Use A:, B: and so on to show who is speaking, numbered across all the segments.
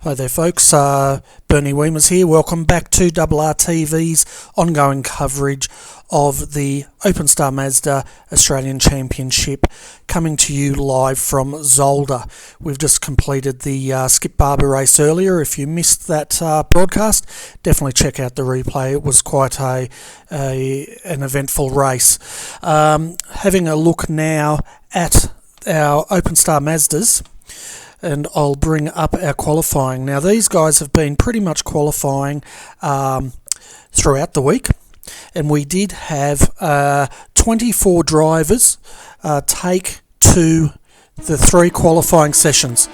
A: Hi there folks, Bernie Weemers here. Welcome back to RRTV's ongoing coverage of the Open Star Mazda Australian Championship, coming to you live from Zolder. We've just completed the Skip Barber race earlier. If you missed that broadcast, definitely check out the replay. It was quite an eventful race. Having a look now at our Open Star Mazdas, and I'll bring up our qualifying. Now these guys have been pretty much qualifying throughout the week, and we did have 24 drivers take to the 3 qualifying sessions.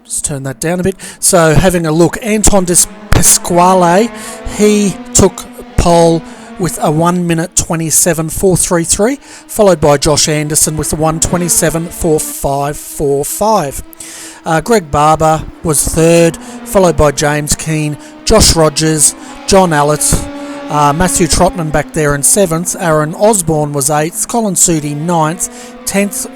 A: Just turn that down a bit. So having a look, Anton Des Pasquale, he took pole with a 1 minute 27.433, followed by Josh Anderson with a 1:27.4545. Greg Barber was third, followed by James Keane, Josh Rogers, John Allett, Matthew Trotman back there in 7th, Aaron Osborne was 8th, Colin Sudi 9th, 10th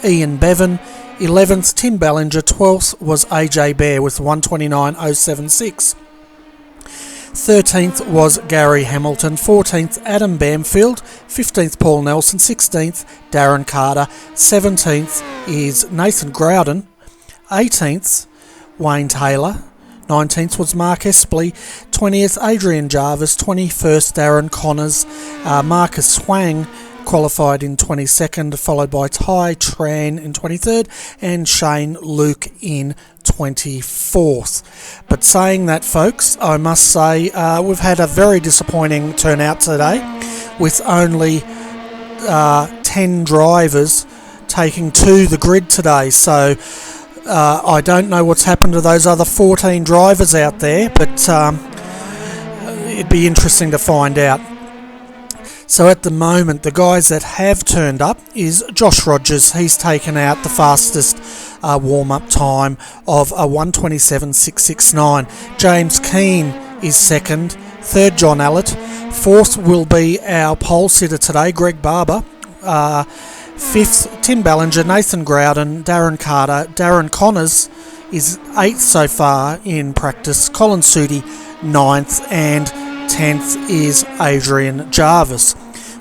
A: Ian Bevan, 11th Tim Ballinger, 12th was AJ Bear with 1:29.076. 13th was Gary Hamilton, 14th Adam Bamfield, 15th Paul Nelson, 16th Darren Carter, 17th is Nathan Groudon, 18th Wayne Taylor, 19th was Mark Espley, 20th Adrian Jarvis, 21st Darren Connors, Marcus Swang qualified in 22nd, followed by Ty Tran in 23rd and Shane Luke in 24th. But saying that, folks, I must say we've had a very disappointing turnout today, with only 10 drivers taking to the grid today. So I don't know what's happened to those other 14 drivers out there, but it'd be interesting to find out. So at the moment, the guys that have turned up is Josh Rogers. He's taken out the fastest warm-up time of a 1:27.669. James Keane is second. Third, John Allett. Fourth will be our pole sitter today, Greg Barber. Fifth, Tim Ballinger, Nathan Groudon, Darren Carter. Darren Connors is 8th so far in practice. Colin Sudi, 9th, and 10th is Adrian Jarvis,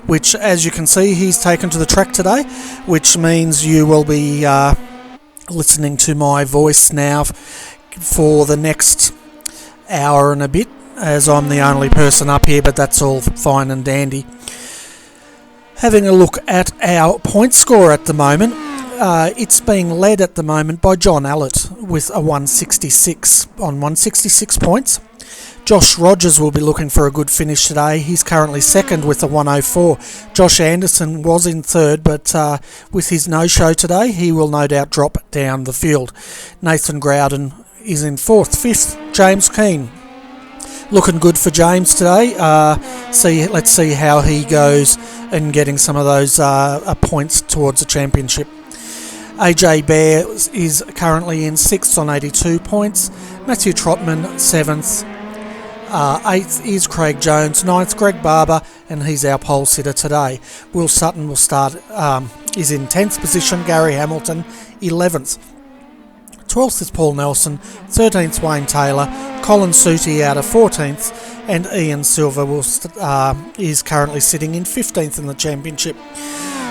A: which, as you can see, he's taken to the track today, which means you will be listening to my voice now for the next hour and a bit, as I'm the only person up here, but that's all fine and dandy. Having a look at our point score at the moment, it's being led at the moment by John Allett with a 166 points. Josh Rogers will be looking for a good finish today. He's currently second with a 104. Josh Anderson was in third, but with his no-show today, he will no doubt drop down the field. Nathan Groudon is in fourth. Fifth, James Keane. Looking good for James today. Let's see how he goes in getting some of those points towards the championship. AJ Bear is currently in 6th on 82 points. Matthew Trotman, 7th. 8th is Craig Jones, 9th Greg Barber, and he's our pole sitter today. Will Sutton will start, is in 10th position, Gary Hamilton 11th. 12th is Paul Nelson, 13th Wayne Taylor, Colin Sudi out of 14th, and Ian Silver is currently sitting in 15th in the championship.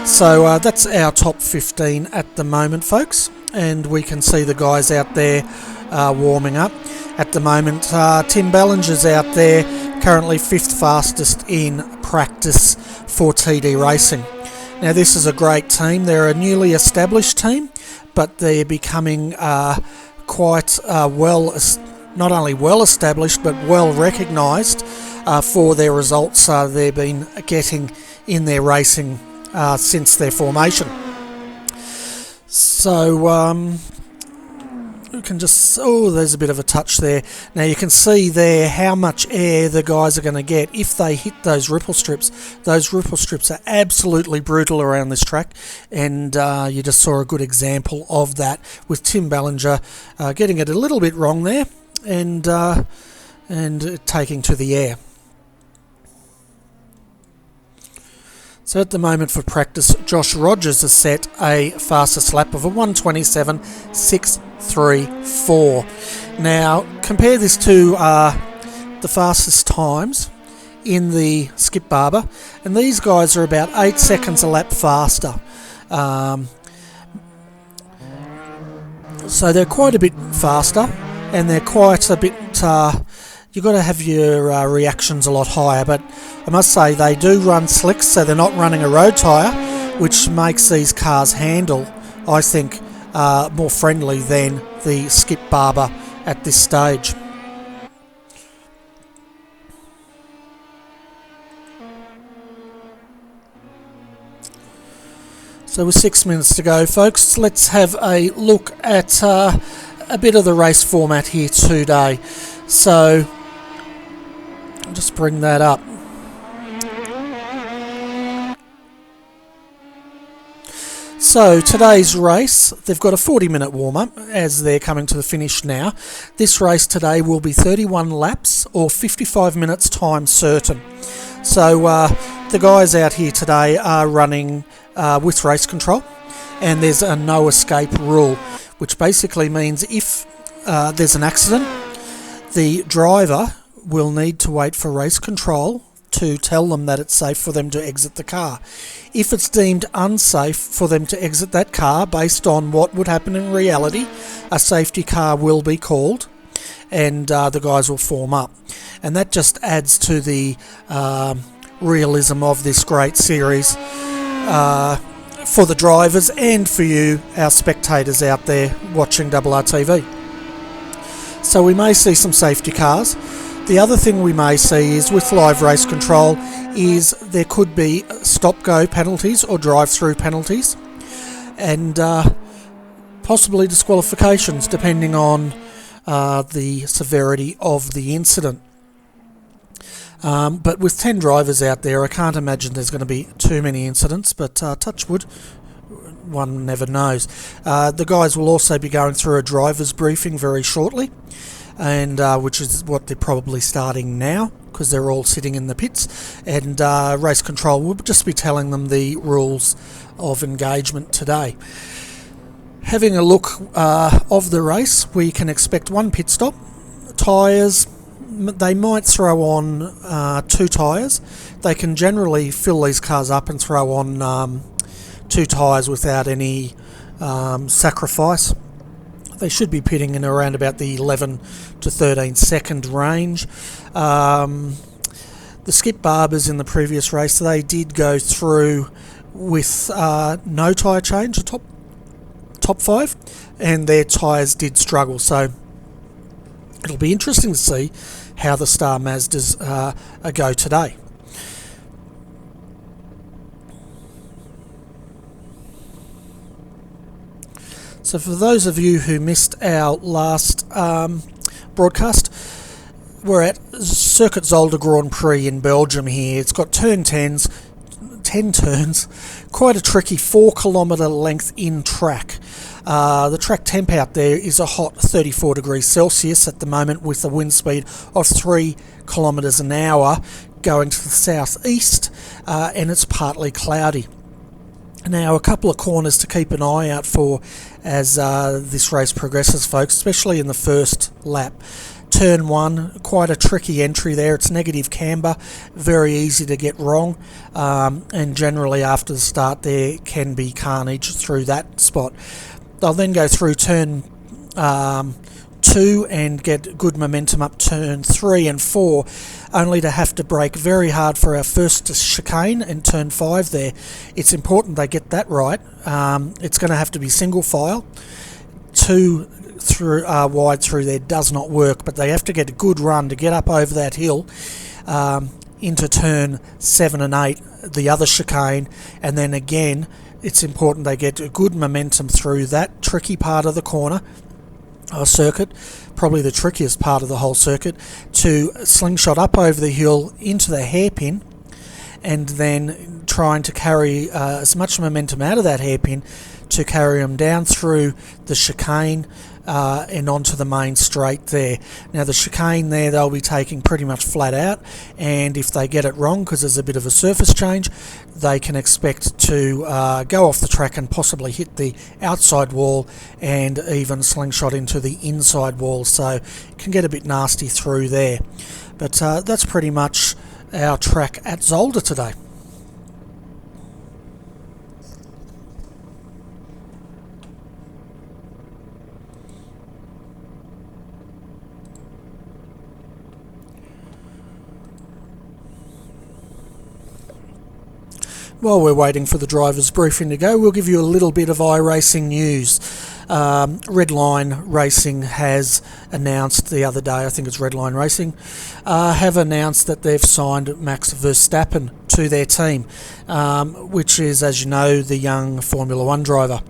A: So that's our top 15 at the moment, folks, and we can see the guys out there warming up. At the moment, Tim Ballinger's out there, currently 5th fastest in practice for TD Racing. Now this is a great team. They're a newly established team, but they're becoming quite not only well established, but well recognised for their results they've been getting in their racing since their formation. So you can just, there's a bit of a touch there. Now you can see there how much air the guys are going to get if they hit those ripple strips. Those ripple strips are absolutely brutal around this track, and you just saw a good example of that with Tim Ballinger getting it a little bit wrong there and taking to the air. So at the moment for practice, Josh Rogers has set a fastest lap of a 1:27.634. Now compare this to the fastest times in the Skip Barber, and these guys are about 8 seconds a lap faster. So they're quite a bit faster, and they're quite a bit... you've got to have your reactions a lot higher, but I must say they do run slicks, so they're not running a road tyre, which makes these cars handle, I think, more friendly than the Skip Barber at this stage. So with 6 minutes to go, folks, let's have a look at a bit of the race format here today. So I'll just bring that up. So today's race, they've got a 40-minute warm-up as they're coming to the finish now. This race today will be 31 laps or 55 minutes time certain. So the guys out here today are running with race control, and there's a no escape rule, which basically means if there's an accident, the driver will need to wait for race control to tell them that it's safe for them to exit the car. If it's deemed unsafe for them to exit that car based on what would happen in reality, a safety car will be called and the guys will form up. And that just adds to the realism of this great series for the drivers and for you, our spectators out there watching RRTV. So we may see some safety cars. The other thing we may see is with live race control is there could be stop-go penalties or drive-through penalties, and possibly disqualifications depending on the severity of the incident. But with 10 drivers out there, I can't imagine there's going to be too many incidents, but touch wood, one never knows. The guys will also be going through a driver's briefing very shortly, and which is what they're probably starting now because they're all sitting in the pits, and race control will just be telling them the rules of engagement today. Having a look of the race, we can expect one pit stop. Tyres, they might throw on 2 tyres. They can generally fill these cars up and throw on 2 tyres without any sacrifice. They should be pitting in around about the 11 to 13 second range. The Skip Barbers in the previous race, they did go through with no tyre change, the top 5, and their tyres did struggle. So it'll be interesting to see how the Star Mazdas go today. So for those of you who missed our last broadcast, we're at Circuit Zolder Grand Prix in Belgium here. It's got turn 10 turns, quite a tricky 4 kilometre length in track. The track temp out there is a hot 34 degrees Celsius at the moment, with a wind speed of 3 kilometres an hour going to the southeast, and it's partly cloudy. Now, a couple of corners to keep an eye out for as this race progresses, folks, especially in the first lap. Turn 1, quite a tricky entry there. It's negative camber, very easy to get wrong, and generally after the start there can be carnage through that spot. They'll then go through turn 2 and get good momentum up turn 3 and 4, only to have to brake very hard for our first chicane in turn 5 there. It's important they get that right. It's going to have to be single file. 2 through wide through there does not work, but they have to get a good run to get up over that hill into turn 7 and 8, the other chicane, and then again it's important they get a good momentum through that tricky part of the corner circuit, probably the trickiest part of the whole circuit, to slingshot up over the hill into the hairpin, and then trying to carry as much momentum out of that hairpin to carry them down through the chicane and onto the main straight there. Now the chicane there they'll be taking pretty much flat out, and if they get it wrong because there's a bit of a surface change, they can expect to go off the track and possibly hit the outside wall and even slingshot into the inside wall, so it can get a bit nasty through there. But that's pretty much our track at Zolder today. While we're waiting for the driver's briefing to go, we'll give you a little bit of iRacing news. Redline Racing has announced the other day, I think it's Redline Racing, have announced that they've signed Max Verstappen to their team, which is, as you know, the young Formula 1 driver.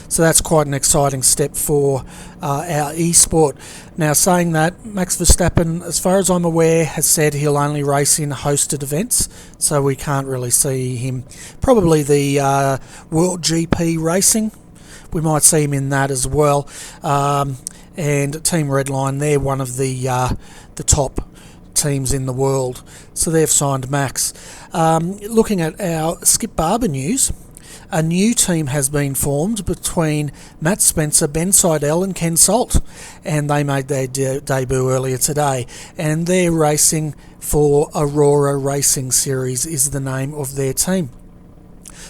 A: So that's quite an exciting step for our esport. Now, saying that, Max Verstappen, as far as I'm aware, has said he'll only race in hosted events, so we can't really see him. Probably the World GP racing, we might see him in that as well. And Team Redline, they're one of the top teams in the world, so they've signed Max. Looking at our Skip Barber news, a new team has been formed between Matt Spencer, Ben Seidel and Ken Salt, and they made their debut earlier today, and they're racing for Aurora Racing Series is the name of their team.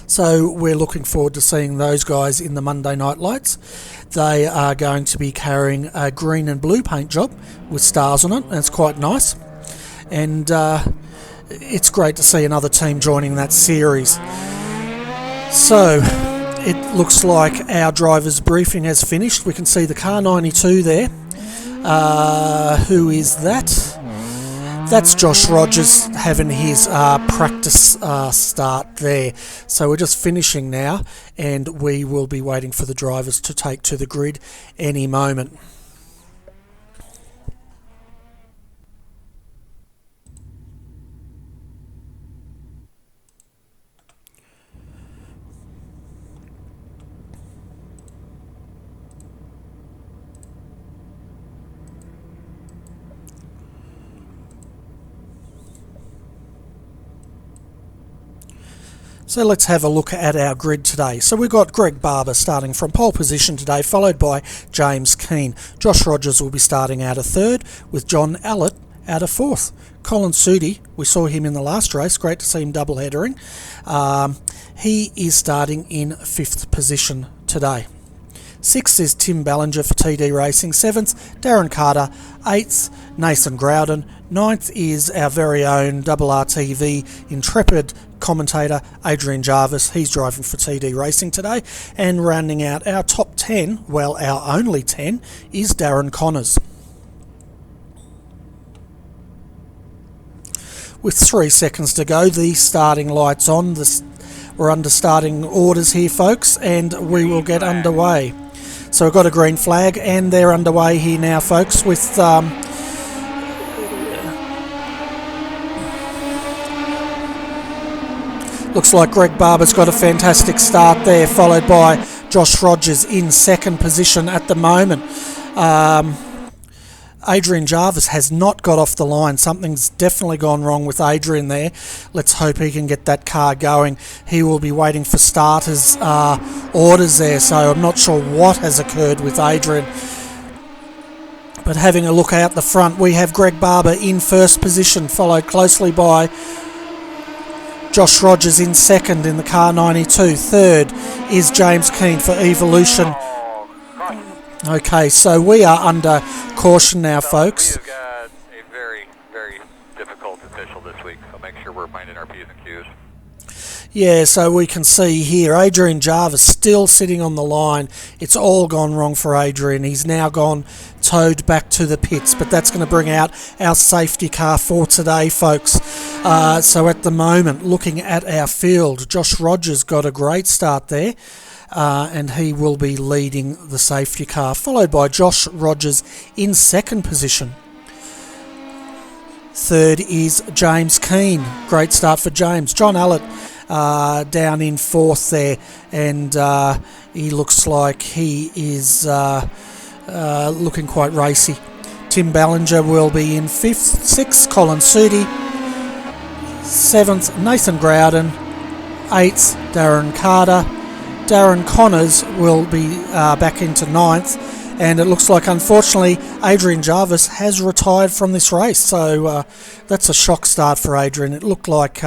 A: So we're looking forward to seeing those guys in the Monday Night Lights. They are going to be carrying a green and blue paint job with stars on it, and it's quite nice, and it's great to see another team joining that series. So it looks like our driver's briefing has finished. We can see the car 92 there. Who is that? That's Josh Rogers having his practice start there. So we're just finishing now, and we will be waiting for the drivers to take to the grid any moment. So let's have a look at our grid today. So we've got Greg Barber starting from pole position today, followed by James Keane. Josh Rogers will be starting out of third, with John Allett out of fourth. Colin Sudi, we saw him in the last race, great to see him double-headering. He is starting in fifth position today. Sixth is Tim Ballinger for TD Racing. Seventh, Darren Carter. Eighth, Nathan Groudon. Ninth is our very own RRTV intrepid commentator Adrian Jarvis. He's driving for TD Racing today. And rounding out our top 10, well, our only 10, is Darren Connors. With 3 seconds to go, the starting light's on. We're under starting orders here, folks, and we will get underway. So we've got a green flag, and they're underway here now, folks, with looks like Greg Barber's got a fantastic start there, followed by Josh Rogers in second position at the moment. Adrian Jarvis has not got off the line. Something's definitely gone wrong with Adrian there. Let's hope he can get that car going. He will be waiting for starters' orders there, so I'm not sure what has occurred with Adrian. But having a look out the front, we have Greg Barber in first position, followed closely by Josh Rogers in second in the car 92. Third is James Keane for Evolution. Okay, so we are under caution now, folks.
B: We've got a very, very difficult official this week, so make sure we're minding our P's and Q's.
A: Yeah, so we can see here Adrian Jarvis still sitting on the line. It's all gone wrong for Adrian. He's now gone towed back to the pits, but that's going to bring out our safety car for today, folks. So at the moment, looking at our field, Josh Rogers got a great start there. And he will be leading the safety car, followed by Josh Rogers in second position. Third is James Keane. Great start for James. John Allett down in fourth there, and he looks like he is looking quite racy. Tim Ballinger will be in 5th, 6th Colin Sudi, 7th Nathan Grouden, 8th Darren Carter. Darren Connors will be back into 9th, and it looks like unfortunately Adrian Jarvis has retired from this race, so that's a shock start for Adrian. It looked like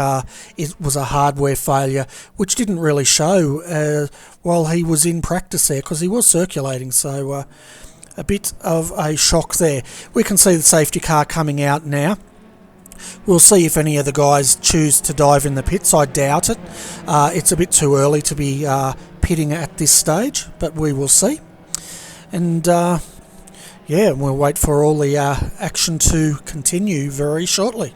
A: it was a hardware failure, which didn't really show while he was in practice there, because he was circulating, so a bit of a shock there. We can see the safety car coming out now. We'll see if any of the guys choose to dive in the pits. I doubt it. It's a bit too early to be pitting at this stage, but we will see. And yeah, we'll wait for all the action to continue very shortly.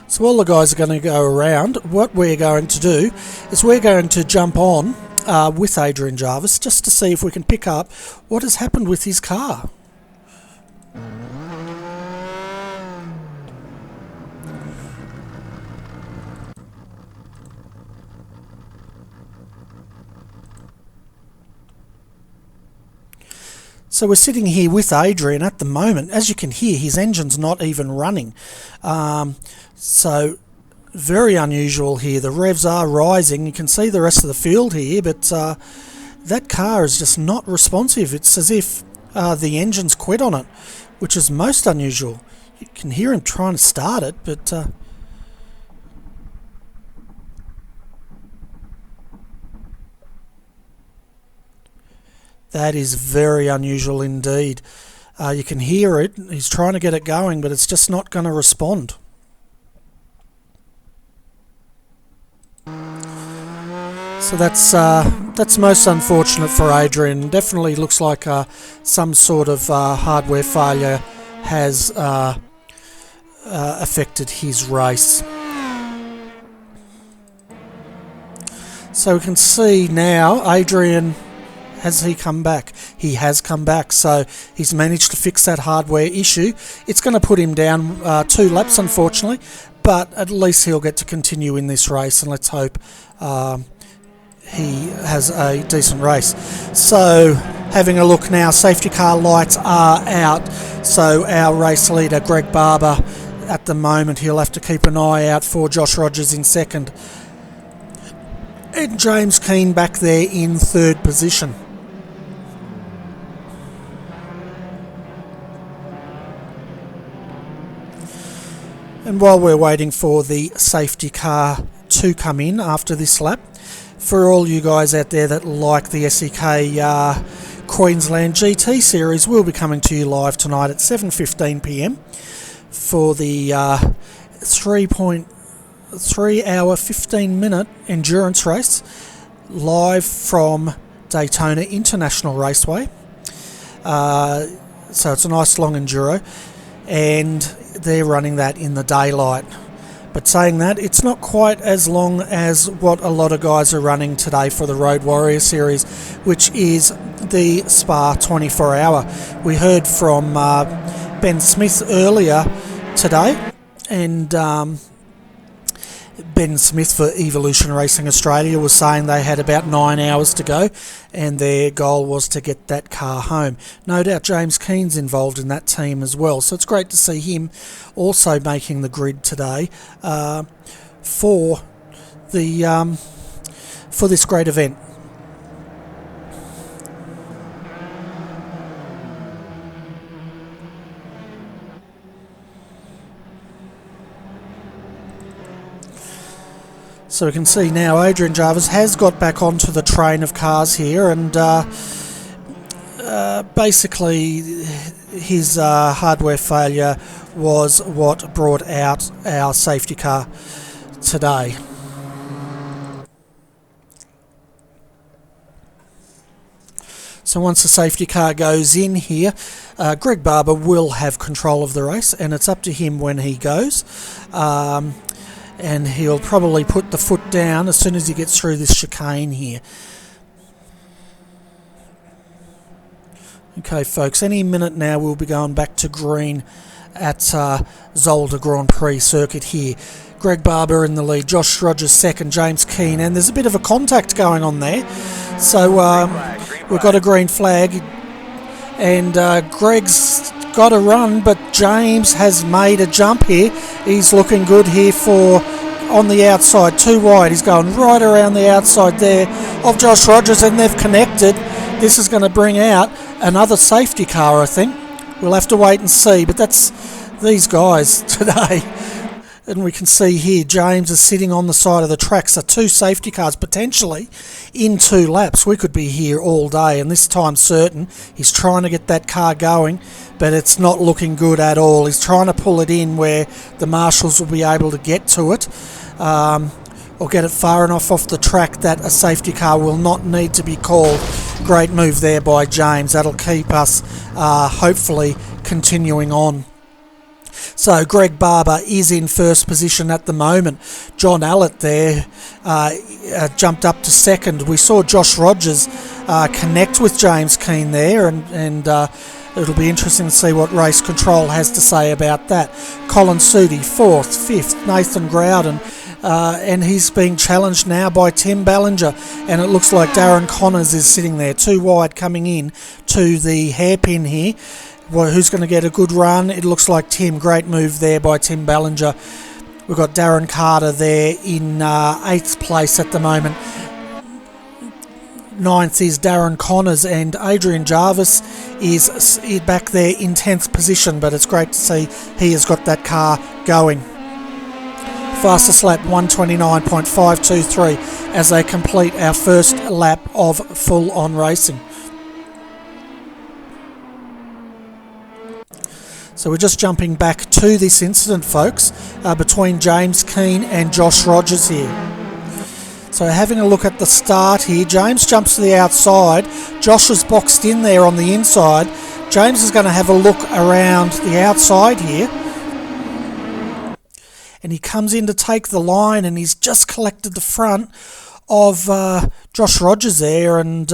A: So all the guys are going to go around. What we're going to do is we're going to jump on with Adrian Jarvis just to see if we can pick up what has happened with his car. So we're sitting here with Adrian at the moment. As you can hear, his engine's not even running. So very unusual here. The revs are rising. You can see the rest of the field here, but that car is just not responsive. It's as if the engine's quit on it, which is most unusual. You can hear him trying to start it, but that is very unusual indeed. You can hear it. He's trying to get it going, but it's just not going to respond. So that's most unfortunate for Adrian. Definitely looks like some sort of hardware failure has affected his race. So we can see now Adrian, has he come back? He has come back, so he's managed to fix that hardware issue. It's going to put him down 2 laps, unfortunately, but at least he'll get to continue in this race, and let's hope he has a decent race. So having a look now, safety car lights are out, so our race leader Greg Barber at the moment, he'll have to keep an eye out for Josh Rogers in 2nd, and James Keane back there in 3rd position. And while we're waiting for the safety car to come in after this lap, for all you guys out there that like the SEK Queensland GT Series, we'll be coming to you live tonight at 7:15 p.m. for the 3 hour 15 minute endurance race live from Daytona International Raceway. So it's a nice long enduro, and they're running that in the daylight. But saying that, it's not quite as long as what a lot of guys are running today for the Road Warrior Series, which is the Spa 24 hour. We heard from Ben Smith earlier today, and Ben Smith for Evolution Racing Australia was saying they had about 9 hours to go, and their goal was to get that car home. No doubt James Keane's involved in that team as well, so it's great to see him also making the grid today for this great event. So we can see now Adrian Jarvis has got back onto the train of cars here, and basically his hardware failure was what brought out our safety car today. So once the safety car goes in here, Greg Barber will have control of the race, and it's up to him when he goes. And he'll probably put the foot down as soon as he gets through this chicane here. Okay, folks, any minute now we'll be going back to green at Zolder Grand Prix circuit here. Greg Barber in the lead, Josh Rogers second, James Keane, and there's a bit of a contact going on there. So we've got a green flag, and Greg's got a run, but James has made a jump here. He's looking good here for on the outside, too wide. He's going right around the outside there of Josh Rogers, and they've connected. This is going to bring out another safety car, I think. We'll have to wait and see, but that's these guys today. And we can see here James is sitting on the side of the track, so two safety cars potentially in 2 laps. We could be here all day, and this time's certain. He's trying to get that car going, but it's not looking good at all. He's trying to pull it in where the marshals will be able to get to it, or get it far enough off the track that a safety car will not need to be called. Great move there by James. That'll keep us hopefully continuing on. So Greg Barber is in first position at the moment. John Allett there jumped up to second. We saw Josh Rogers connect with James Keane there, and it'll be interesting to see what race control has to say about that. Colin Sudi fourth, fifth, Nathan Groudon, and he's being challenged now by Tim Ballinger, and it looks like Darren Connors is sitting there too wide coming in to the hairpin here. Well, who's going to get a good run? It looks like Tim. Great move there by Tim Ballinger. We've got Darren Carter there in 8th place at the moment. 9th is Darren Connors, and Adrian Jarvis is back there in 10th position, but it's great to see he has got that car going. Fastest lap 129.523 as they complete our first lap of full-on racing. So we're just jumping back to this incident, folks, between James Keane and Josh Rogers here. So having a look at the start here, James jumps to the outside. Josh is boxed in there on the inside. James is going to have a look around the outside here. And he comes in to take the line, and he's just collected the front of Josh Rogers there, and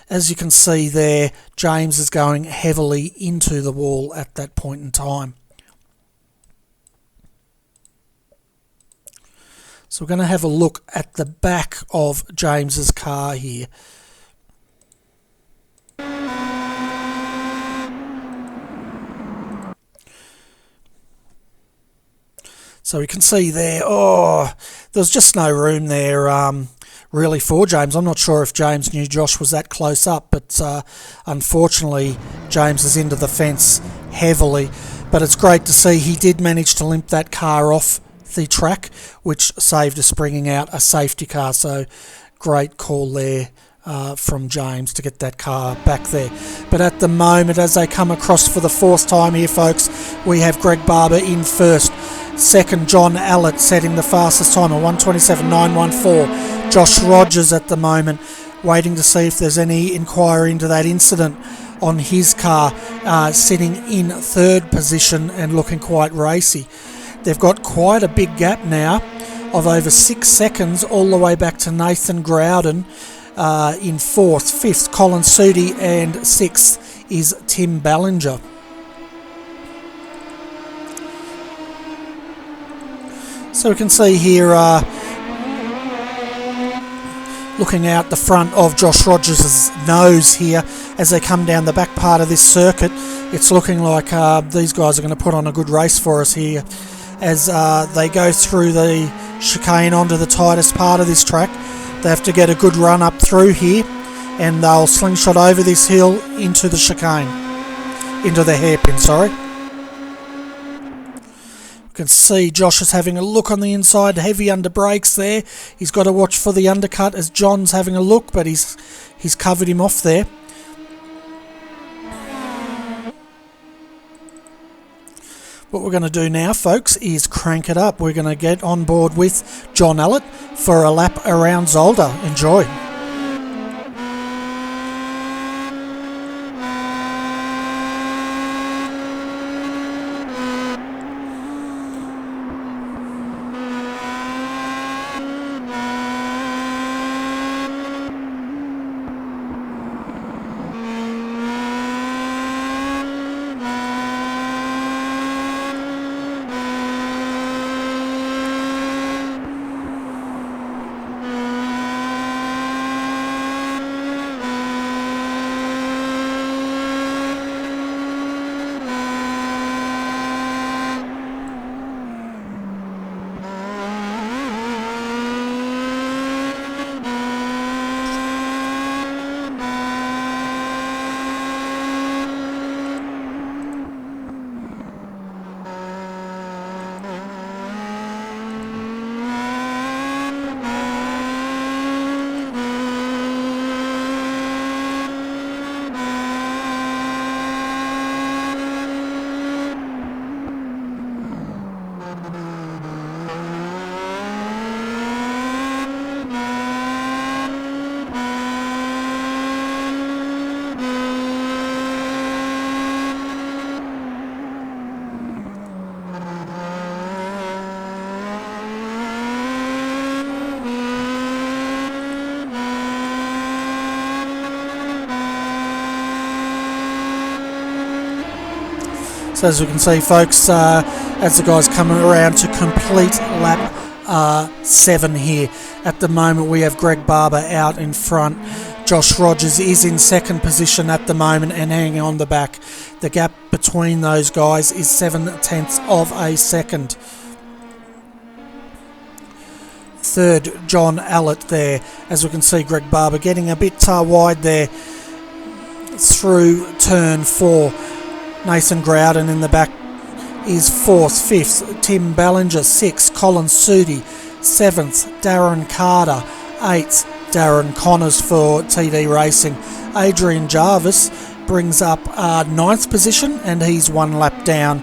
A: as you can see there, James is going heavily into the wall at that point in time. So we're going to have a look at the back of James's car here. So we can see there, there's just no room there really for James. I'm not sure if James knew Josh was that close up, but unfortunately James is into the fence heavily. But it's great to see he did manage to limp that car off the track, which saved us bringing out a safety car. So great call there from James to get that car back there. But at the moment, as they come across for the 4th time here, folks, we have Greg Barber in first. Second, John Allett setting the fastest time at 127.914. Josh Rogers at the moment waiting to see if there's any inquiry into that incident on his car, sitting in 3rd position and looking quite racy. They've got quite a big gap now of over 6 seconds all the way back to Nathan Groudon in 4th, 5th Colin Sudi, and 6th is Tim Ballinger. So we can see here, looking out the front of Josh Rogers' nose here as they come down the back part of this circuit. It's looking like these guys are going to put on a good race for us here as they go through the chicane onto the tightest part of this track. They have to get a good run up through here, and they'll slingshot over this hill into the chicane, into the hairpin, sorry. You can see Josh is having a look on the inside, heavy under brakes there. He's got to watch for the undercut as John's having a look, but he's covered him off there. What we're going to do now, folks, is crank it up. We're going to get on board with John Allett for a lap around Zolder. Enjoy. So as we can see, folks, as the guys come around to complete lap 7 here. At the moment we have Greg Barber out in front. Josh Rogers is in second position at the moment and hanging on the back. The gap between those guys is 7/10 of a second. Third, John Allett there. As we can see, Greg Barber getting a bit wide there through turn 4. Nathan Groudon in the back is 4th. 5th, Tim Ballinger. 6th, Colin Sudi. 7th, Darren Carter. 8th, Darren Connors for TD Racing. Adrian Jarvis brings up 9th position, and he's 1 lap down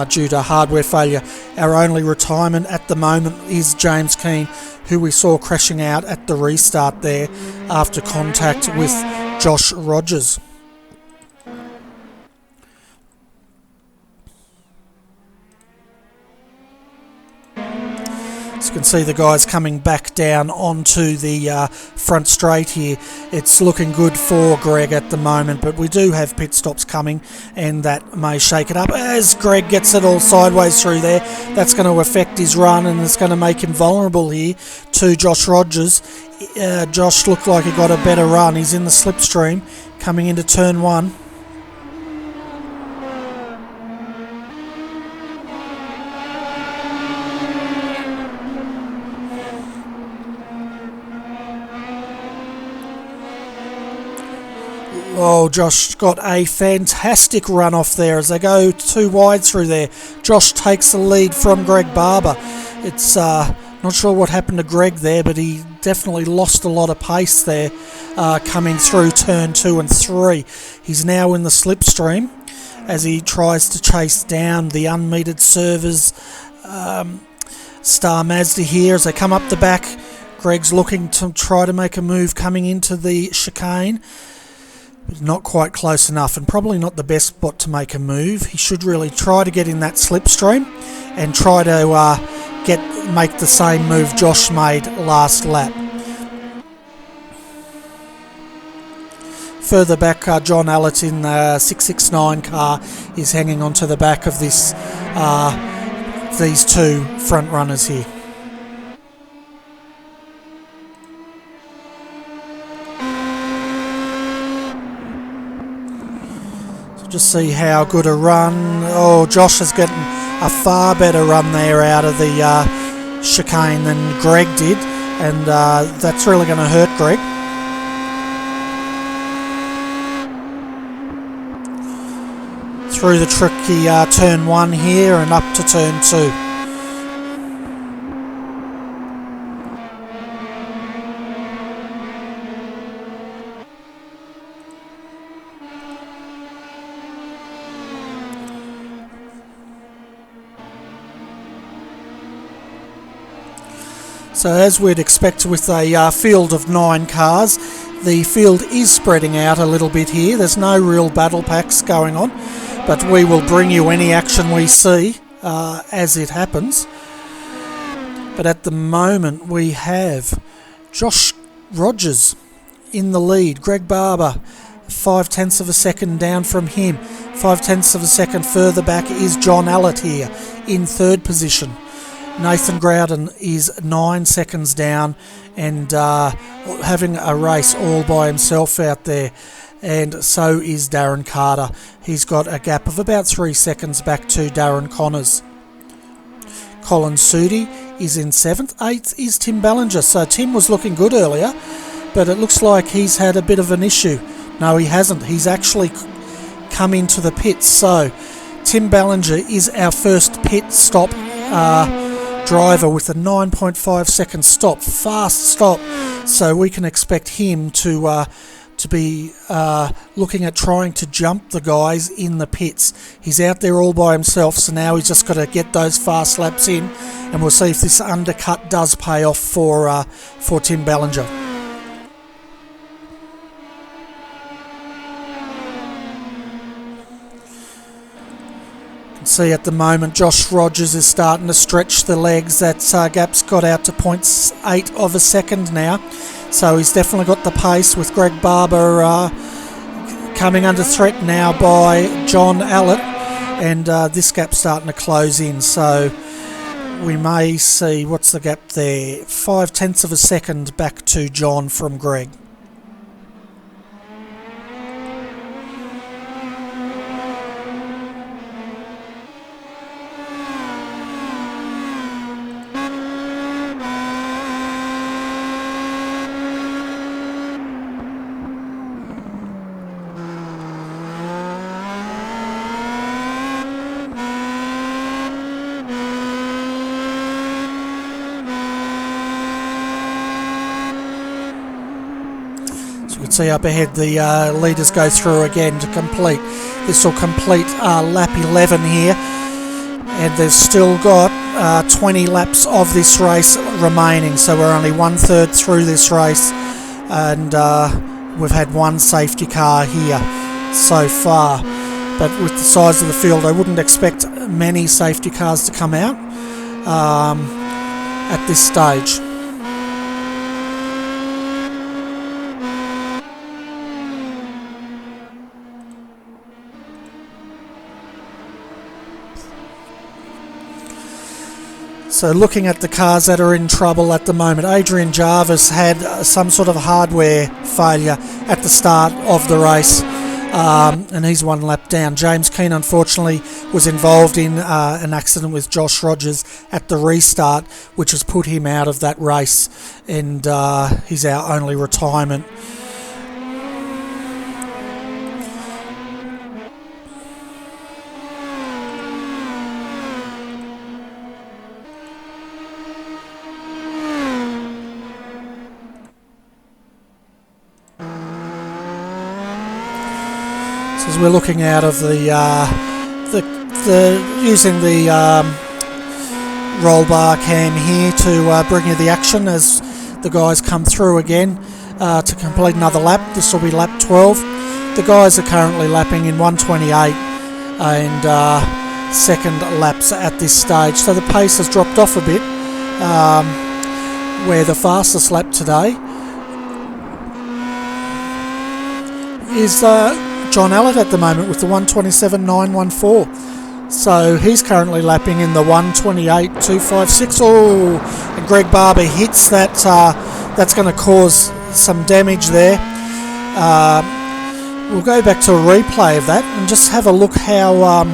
A: due to hardware failure. Our only retirement at the moment is James Keane, who we saw crashing out at the restart there after contact with Josh Rogers. As you can see, the guys coming back down onto the front straight here. It's looking good for Greg at the moment, but we do have pit stops coming, and that may shake it up. As Greg gets it all sideways through there, that's going to affect his run, and it's going to make him vulnerable here to Josh Rogers. Josh looked like he got a better run. He's in the slipstream coming into turn 1. Oh, Josh got a fantastic run off there as they go too wide through there. Josh takes the lead from Greg Barber. It's not sure what happened to Greg there, but he definitely lost a lot of pace there coming through turn 2 and 3. He's now in the slipstream as he tries to chase down the unmetered servers. Star Mazda here as they come up the back. Greg's looking to try to make a move coming into the chicane. Not quite close enough, and probably not the best spot to make a move. He should really try to get in that slipstream and try to make the same move Josh made last lap. Further back, John Allett in the 669 car is hanging onto the back of this these two front runners here. Just see how good a run. Oh, Josh is getting a far better run there out of the chicane than Greg did, and that's really going to hurt Greg. Through the tricky turn 1 here and up to turn 2. So as we'd expect with a field of 9 cars, the field is spreading out a little bit here. There's no real battle packs going on, but we will bring you any action we see as it happens. But at the moment we have Josh Rogers in the lead. Greg Barber 0.5 of a second down from him. 0.5 of a second further back is John Allett here in 3rd position. Nathan Groudon is 9 seconds down and having a race all by himself out there, and so is Darren Carter. He's got a gap of about 3 seconds back to Darren Connors. Colin Sudi is in 7th. 8th is Tim Ballinger. So Tim was looking good earlier, but it looks like he's had a bit of an issue. No, he hasn't. He's actually come into the pits. So Tim Ballinger is our first pit stop driver with a 9.5 second stop, fast stop, so we can expect him to be looking at trying to jump the guys in the pits. He's out there all by himself, so now he's just got to get those fast laps in, and we'll see if this undercut does pay off for Tim Ballinger. See at the moment Josh Rogers is starting to stretch the legs. That gap's got out to 0.8 of a second now, so he's definitely got the pace, with Greg Barber coming under threat now by John Allett, and this gap's starting to close in, so we may see, what's the gap there, 0.5 of a second back to John from Greg. You can see up ahead the leaders go through again to complete. This will complete lap 11 here, and they've still got 20 laps of this race remaining, so we're only 1/3 through this race, and we've had one safety car here so far. But with the size of the field, I wouldn't expect many safety cars to come out at this stage. So looking at the cars that are in trouble at the moment, Adrian Jarvis had some sort of hardware failure at the start of the race, and he's one lap down. James Keane, unfortunately, was involved in an accident with Josh Rogers at the restart, which has put him out of that race, and he's our only retirement. As we're looking out of the using the roll bar cam here to bring you the action as the guys come through again to complete another lap. This will be lap 12. The guys are currently lapping in 1:28 and second laps at this stage, so the pace has dropped off a bit, where the fastest lap today is John Allett at the moment with the 1:27.914. So he's currently lapping in the 1:28.256. Oh, and Greg Barber hits that. That's going to cause some damage there. We'll go back to a replay of that and just have a look how.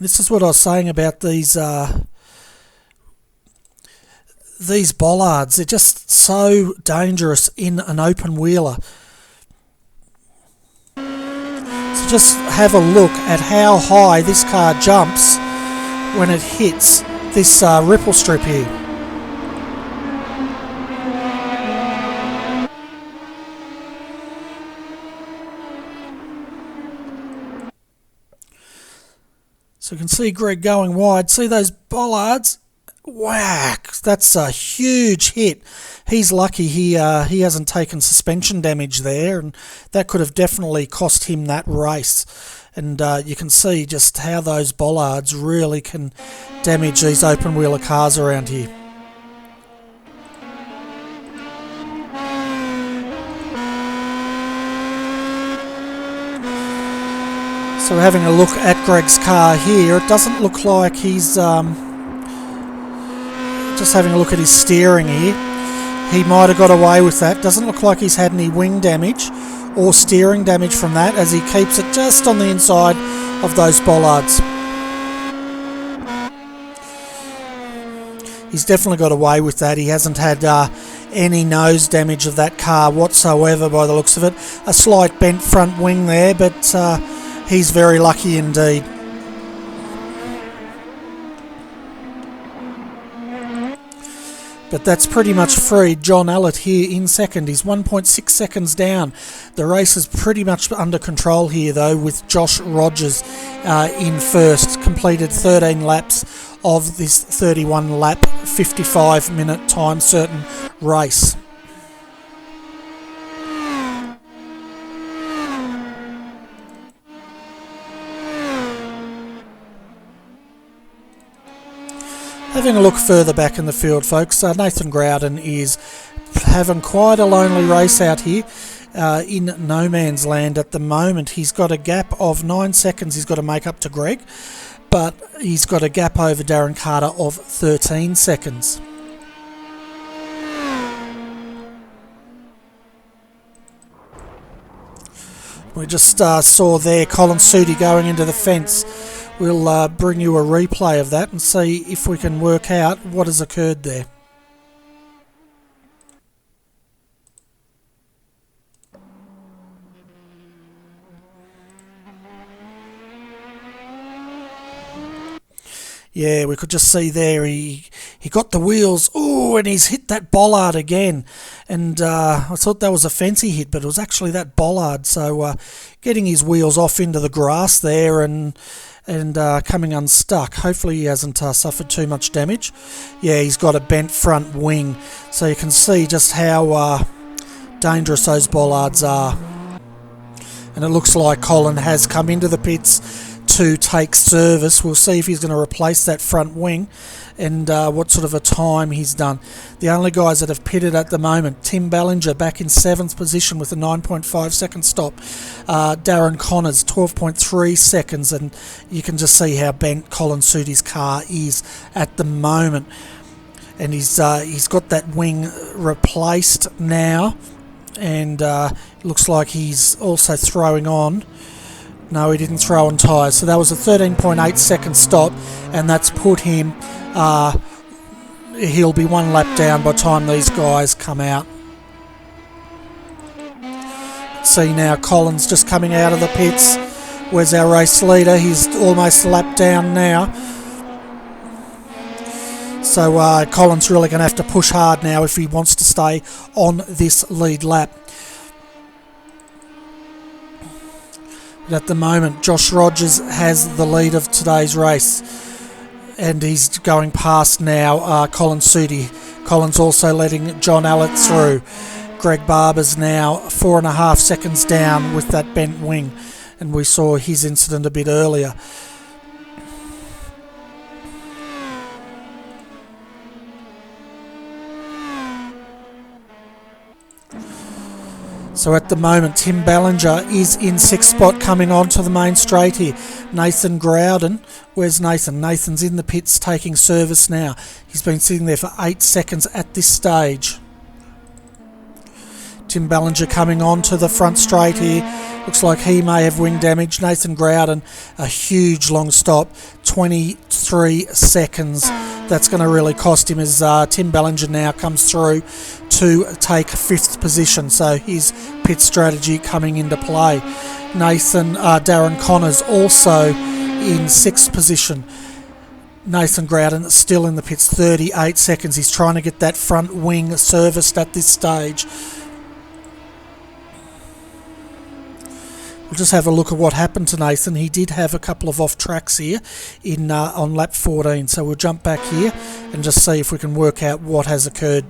A: This is what I was saying about these bollards. They're just so dangerous in an open wheeler. So just have a look at how high this car jumps when it hits this ripple strip here. So you can see Greg going wide. See those bollards? Whack! That's a huge hit. He's lucky he hasn't taken suspension damage there, and that could have definitely cost him that race. And you can see just how those bollards really can damage these open wheeler cars around here. So having a look at Greg's car here, it doesn't look like he's just having a look at his steering here. He might have got away with that. Doesn't look like he's had any wing damage or steering damage from that, as he keeps it just on the inside of those bollards. He's definitely got away with that. He hasn't had any nose damage of that car whatsoever by the looks of it. A slight bent front wing there, but he's very lucky indeed. But that's pretty much freed John Allett here in second. He's 1.6 seconds down. The race is pretty much under control here, though, with Josh Rogers in first. Completed 13 laps of this 31-lap, 55-minute time certain race. Having a look further back in the field, folks, Nathan Groudon is having quite a lonely race out here in no man's land at the moment. He's got a gap of 9 seconds he's got to make up to Greg, but he's got a gap over Darren Carter of 13 seconds. We just saw there Colin Sudi going into the fence. We'll bring you a replay of that and see if we can work out what has occurred there. Yeah, we could just see there he got the wheels. Oh, and he's hit that bollard again. And I thought that was a fancy hit, but it was actually that bollard. So getting his wheels off into the grass there and coming unstuck. Hopefully he hasn't suffered too much damage. Yeah, he's got a bent front wing. So you can see just how dangerous those bollards are. And it looks like Colin has come into the pits to take service. We'll see if he's going to replace that front wing and what sort of a time he's done. The only guys that have pitted at the moment, Tim Ballinger back in 7th position with a 9.5 second stop. Darren Connors 12.3 seconds, and you can just see how bent Colin Sudi's car is at the moment. And he's got that wing replaced now, and looks like he's also throwing on. No, he didn't throw on tyres. So that was a 13.8 second stop, and that's put him, he'll be 1 lap down by the time these guys come out. See now, Colin's just coming out of the pits. Where's our race leader? He's almost a lap down now. So Colin's really going to have to push hard now if he wants to stay on this lead lap. At the moment, Josh Rogers has the lead of today's race, and he's going past now Colin Sudi. Colin's also letting John Allett through. Greg Barber's now 4.5 seconds down with that bent wing, and we saw his incident a bit earlier. So at the moment, Tim Ballinger is in 6th spot coming onto the main straight here. Nathan Groudon, where's Nathan? Nathan's in the pits taking service now. He's been sitting there for 8 seconds at this stage. Tim Ballinger coming onto the front straight here. Looks like he may have wing damage. Nathan Groudon, a huge long stop, 23 seconds. That's going to really cost him as Tim Ballinger now comes through to take 5th position. So his pit strategy coming into play. Darren Connors also in 6th position. Nathan Groudon still in the pits, 38 seconds. He's trying to get that front wing serviced at this stage. We'll just have a look at what happened to Nathan. He did have a couple of off tracks here in on lap 14. So we'll jump back here and just see if we can work out what has occurred.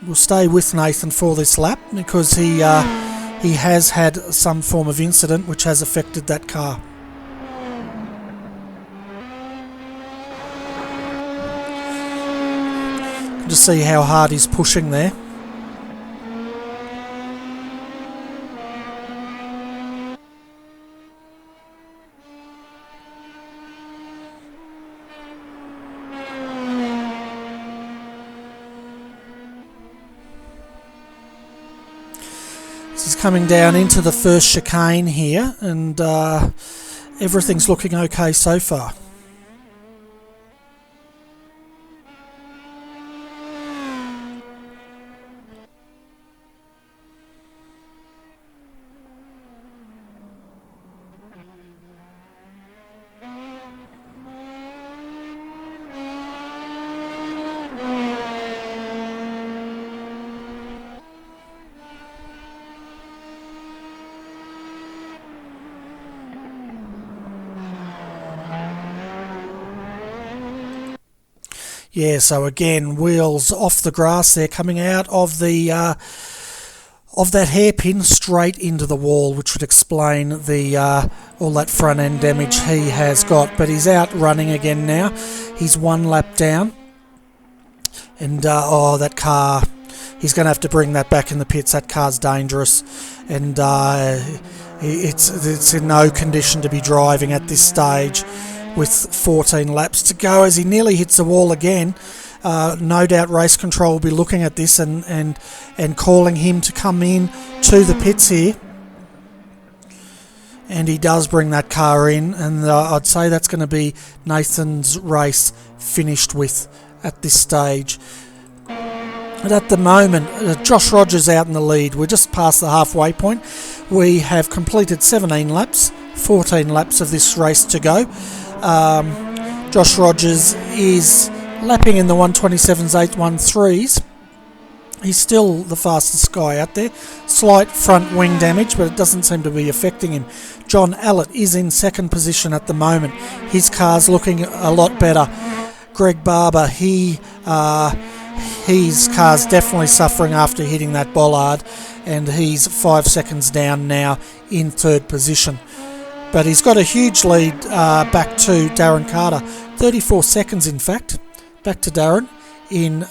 A: We'll stay with Nathan for this lap because he has had some form of incident which has affected that car. Just see how hard he's pushing there. He's coming down into the first chicane here, and everything's looking okay so far. Yeah, so again, wheels off the grass there, coming out of the of that hairpin straight into the wall, which would explain the all that front end damage he has got. But he's out running again now. He's one lap down, and that car, he's going to have to bring that back in the pits. That car's dangerous, and it's in no condition to be driving at this stage with 14 laps to go, as he nearly hits the wall again. No doubt race control will be looking at this and calling him to come in to the pits here. And he does bring that car in, and I'd say that's going to be Nathan's race finished with at this stage. But at the moment, Josh Rogers out in the lead. We're just past the halfway point. We have completed 17 laps, 14 laps of this race to go. Josh Rogers is lapping in the 127s, 813s. He's still the fastest guy out there. Slight front wing damage, but it doesn't seem to be affecting him. John Allett is in second position at the moment. His car's looking a lot better. Greg Barber, his car's definitely suffering after hitting that bollard, and he's 5 seconds down now in third position. But he's got a huge lead back to Darren Carter. 34 seconds, in fact, back to Darren in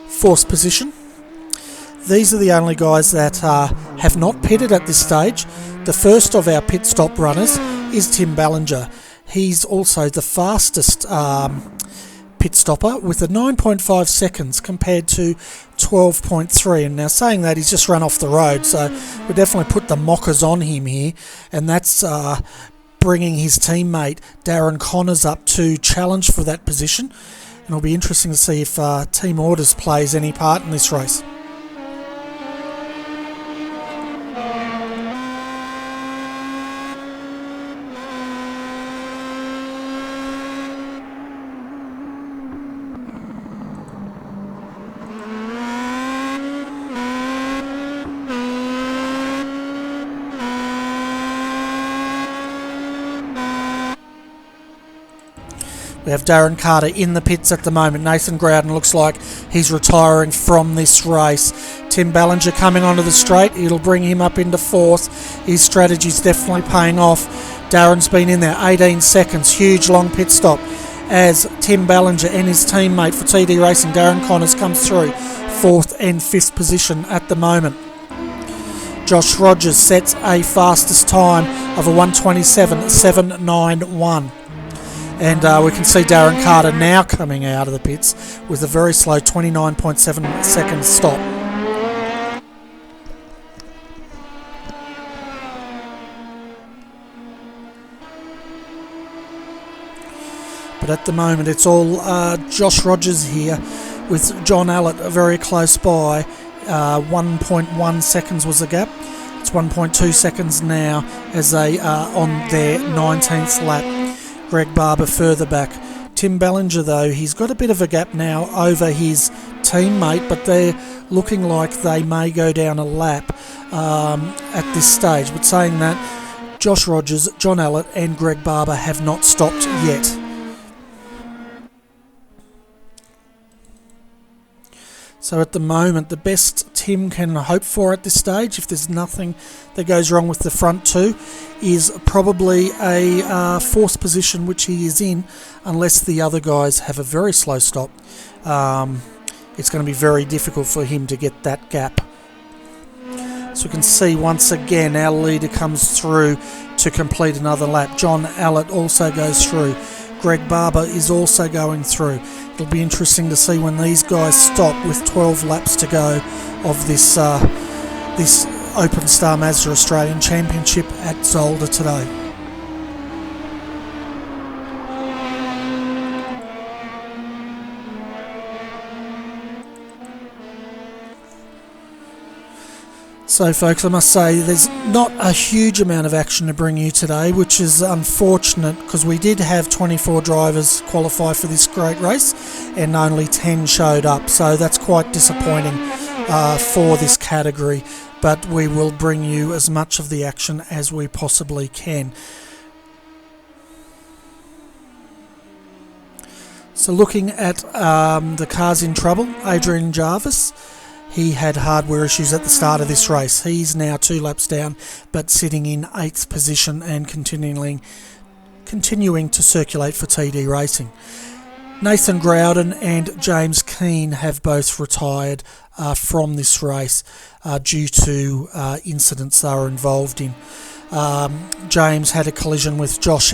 A: fourth position. These are the only guys that have not pitted at this stage. The first of our pit stop runners is Tim Ballinger. He's also the fastest pit stopper with a 9.5 seconds compared to 12.3. And now saying that, he's just run off the road, so we definitely put the mockers on him here, and that's bringing his teammate Darren Connors up to challenge for that position. And it'll be interesting to see if Team Orders plays any part in this race. We have Darren Carter in the pits at the moment. Nathan Groudon looks like he's retiring from this race. Tim Ballinger coming onto the straight. It'll bring him up into fourth. His strategy's definitely paying off. Darren's been in there 18 seconds. Huge long pit stop as Tim Ballinger and his teammate for TD Racing, Darren Connors, comes through fourth and fifth position at the moment. Josh Rogers sets a fastest time of a 1:27.791. And we can see Darren Carter now coming out of the pits with a very slow 29.7 second stop. But at the moment it's all Josh Rogers here with John Allett very close by. 1.1 seconds was the gap. It's 1.2 seconds now as they are on their 19th lap. Greg Barber further back. Tim Ballinger, though, he's got a bit of a gap now over his teammate, but they're looking like they may go down a lap at this stage. But saying that, Josh Rogers, John Allett and Greg Barber have not stopped yet. So at the moment, the best Tim can hope for at this stage, if there's nothing that goes wrong with the front two, is probably a fourth position, which he is in, unless the other guys have a very slow stop. It's going to be very difficult for him to get that gap. So we can see once again our leader comes through to complete another lap. John Allett also goes through. Greg Barber is also going through. It'll be interesting to see when these guys stop with 12 laps to go of this this Open Star Mazda Australian Championship at Zolder today. So folks, I must say there's not a huge amount of action to bring you today, which is unfortunate because we did have 24 drivers qualify for this great race and only 10 showed up, so that's quite disappointing for this category, but we will bring you as much of the action as we possibly can. So looking at the cars in trouble, Adrian Jarvis He had hardware issues at the start of this race. He's now 2 laps down, but sitting in 8th position and continuing to circulate for TD Racing. Nathan Groudon and James Keane have both retired from this race due to incidents they were involved in. James had a collision with Josh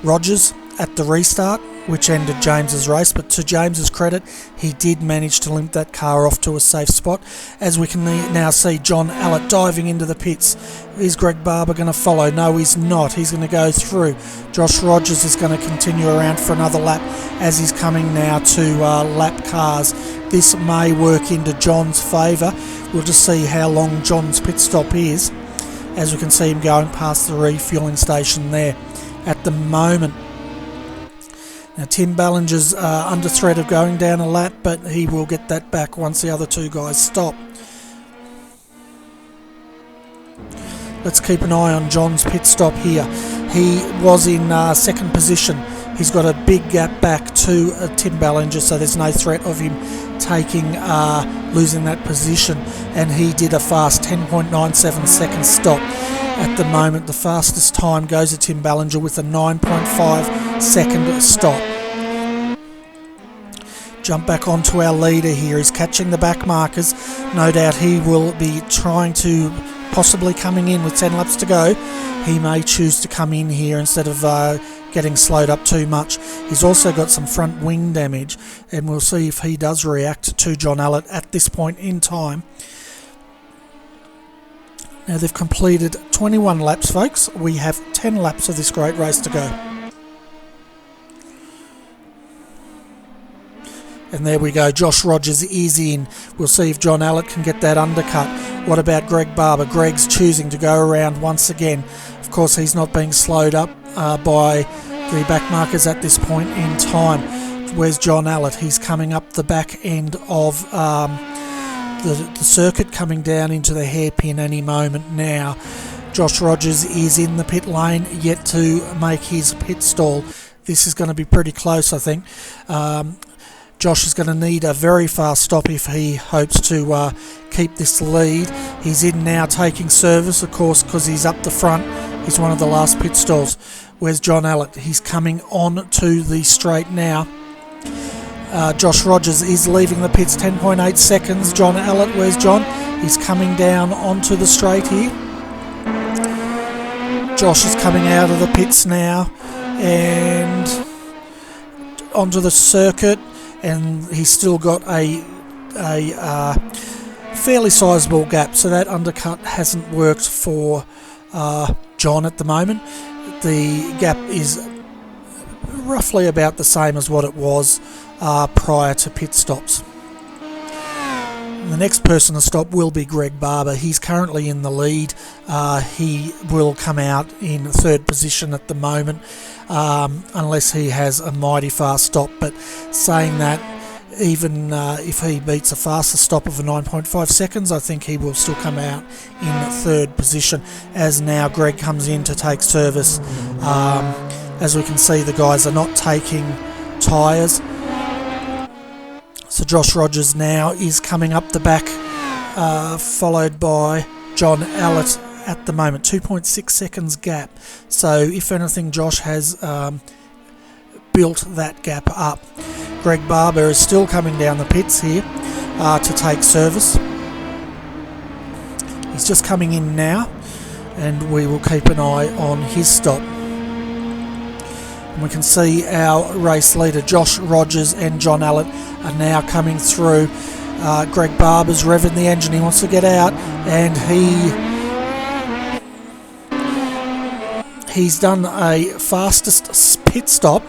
A: Rogers at the restart, which ended James's race, but to James's credit, he did manage to limp that car off to a safe spot. As we can now see John Allett diving into the pits. Is Greg Barber going to follow? No, he's not. He's going to go through. Josh Rogers is going to continue around for another lap as he's coming now to lap cars. This may work into John's favour. We'll just see how long John's pit stop is, as we can see him going past the refuelling station there at the moment. Now Tim Ballinger's under threat of going down a lap, but he will get that back once the other 2 guys stop. Let's keep an eye on John's pit stop here. He was in 2nd position. He's got a big gap back to Tim Ballinger, so there's no threat of him losing that position. And he did a fast 10.97 second stop. At the moment, the fastest time goes to Tim Ballinger with a 9.5 second stop. Jump back onto our leader here. He's catching the back markers. No doubt he will be trying to possibly coming in with 10 laps to go. He may choose to come in here instead of getting slowed up too much. He's also got some front wing damage, and we'll see if he does react to John Allett at this point in time. Now they've completed 21 laps, folks. We have 10 laps of this great race to go. And there we go, Josh Rogers is in. We'll see if John Allett can get that undercut. What about Greg Barber? Greg's choosing to go around once again. Of course, he's not being slowed up by the back markers at this point in time. Where's John Allett? He's coming up the back end of the circuit, coming down into the hairpin any moment now. Josh Rogers is in the pit lane, yet to make his pit stall. This is going to be pretty close, I think. Josh is going to need a very fast stop if he hopes to keep this lead. He's in now taking service, of course, because he's up the front. He's one of the last pit stalls. Where's John Allett? He's coming on to the straight now. Josh Rogers is leaving the pits, 10.8 seconds. John Allett, where's John? He's coming down onto the straight here. Josh is coming out of the pits now and onto the circuit, and he's still got a fairly sizable gap, so that undercut hasn't worked for John at the moment. The gap is roughly about the same as what it was prior to pit stops. The next person to stop will be Greg Barber. He's currently in the lead. He will come out in 3rd position at the moment, unless he has a mighty fast stop. But saying that, even if he beats a faster stop of a 9.5 seconds, I think he will still come out in 3rd position, as now Greg comes in to take service. As we can see, the guys are not taking tyres. So Josh Rogers now is coming up the back, followed by John Allett at the moment. 2.6 seconds gap. So if anything, Josh has built that gap up. Greg Barber is still coming down the pits here to take service. He's just coming in now, and we will keep an eye on his stop. And we can see our race leader Josh Rogers and John Allett are now coming through. Greg Barber's revving the engine. He wants to get out, and he's done a fastest pit stop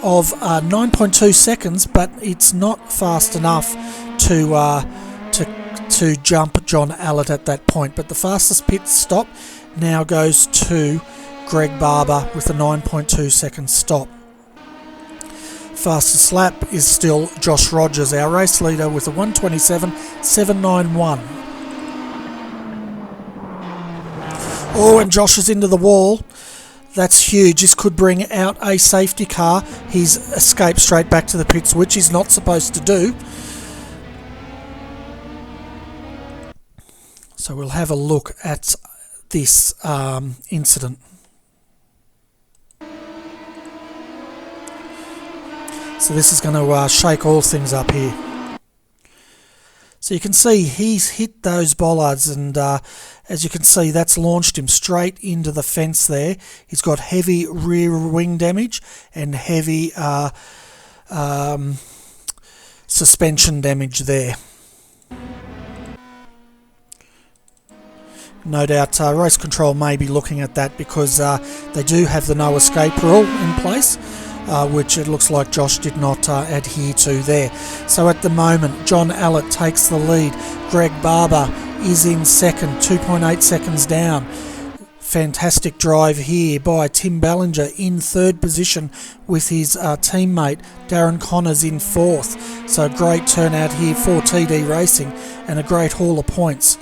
A: of 9.2 seconds, but it's not fast enough to jump John Allett at that point. But the fastest pit stop now goes to Greg Barber with a 9.2 second stop. Fastest lap is still Josh Rogers, our race leader, with a 1:27.791. Oh, and Josh is into the wall. That's huge. This could bring out a safety car. He's escaped straight back to the pits, which he's not supposed to do. So we'll have a look at this incident. So this is going to shake all things up here. So you can see he's hit those bollards, and as you can see, that's launched him straight into the fence there. He's got heavy rear wing damage and heavy suspension damage there. No doubt race control may be looking at that because they do have the no escape rule in place, which it looks like Josh did not adhere to there. So at the moment, John Allett takes the lead. Greg Barber is in second, 2.8 seconds down. Fantastic drive here by Tim Ballinger in third position with his teammate Darren Connors in fourth. So a great turnout here for TD Racing and a great haul of points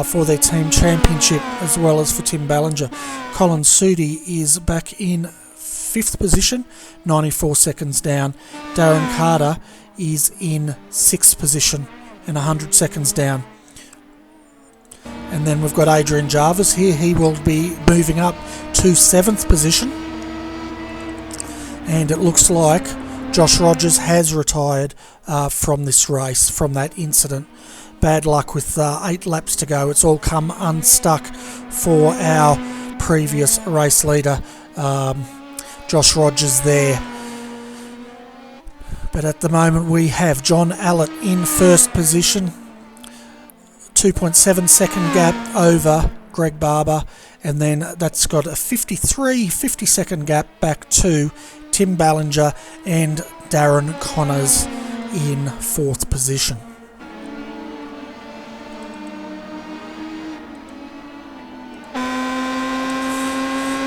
A: for their team championship, as well as for Tim Ballinger. Colin Sudi is back in fifth position, 94 seconds down. Darren Carter is in sixth position and 100 seconds down. And then we've got Adrian Jarvis here. He will be moving up to seventh position. And it looks like Josh Rogers has retired from this race, from that incident. Bad luck with 8 laps to go. It's all come unstuck for our previous race leader, Josh Rogers there. But at the moment we have John Allett in first position, 2.7 second gap over Greg Barber, and then that's got a 50 second gap back to Tim Ballinger and Darren Connors in fourth position.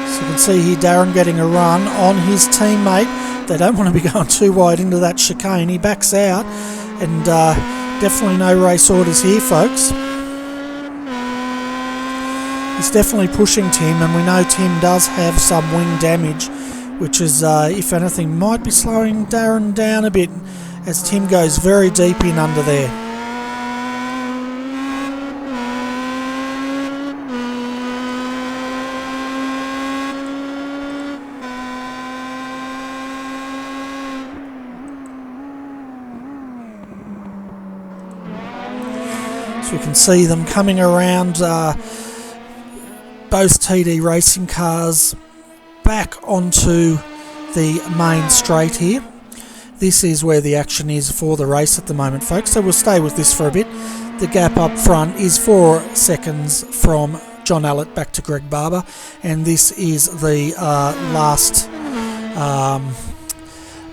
A: So you can see here Darren getting a run on his teammate. They don't want to be going too wide into that chicane. He backs out, and definitely no race orders here, folks. He's definitely pushing Tim, and we know Tim does have some wing damage, which is, if anything, might be slowing Darren down a bit as Tim goes very deep in under there. So you can see them coming around both TD Racing cars back onto the main straight here. This is where the action is for the race at the moment, folks, so we'll stay with this for a bit. The gap up front is 4 seconds from John Allett back to Greg Barber, and this is the last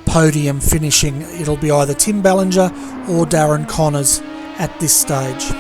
A: podium finishing. It'll be either Tim Ballinger or Darren Connors at this stage.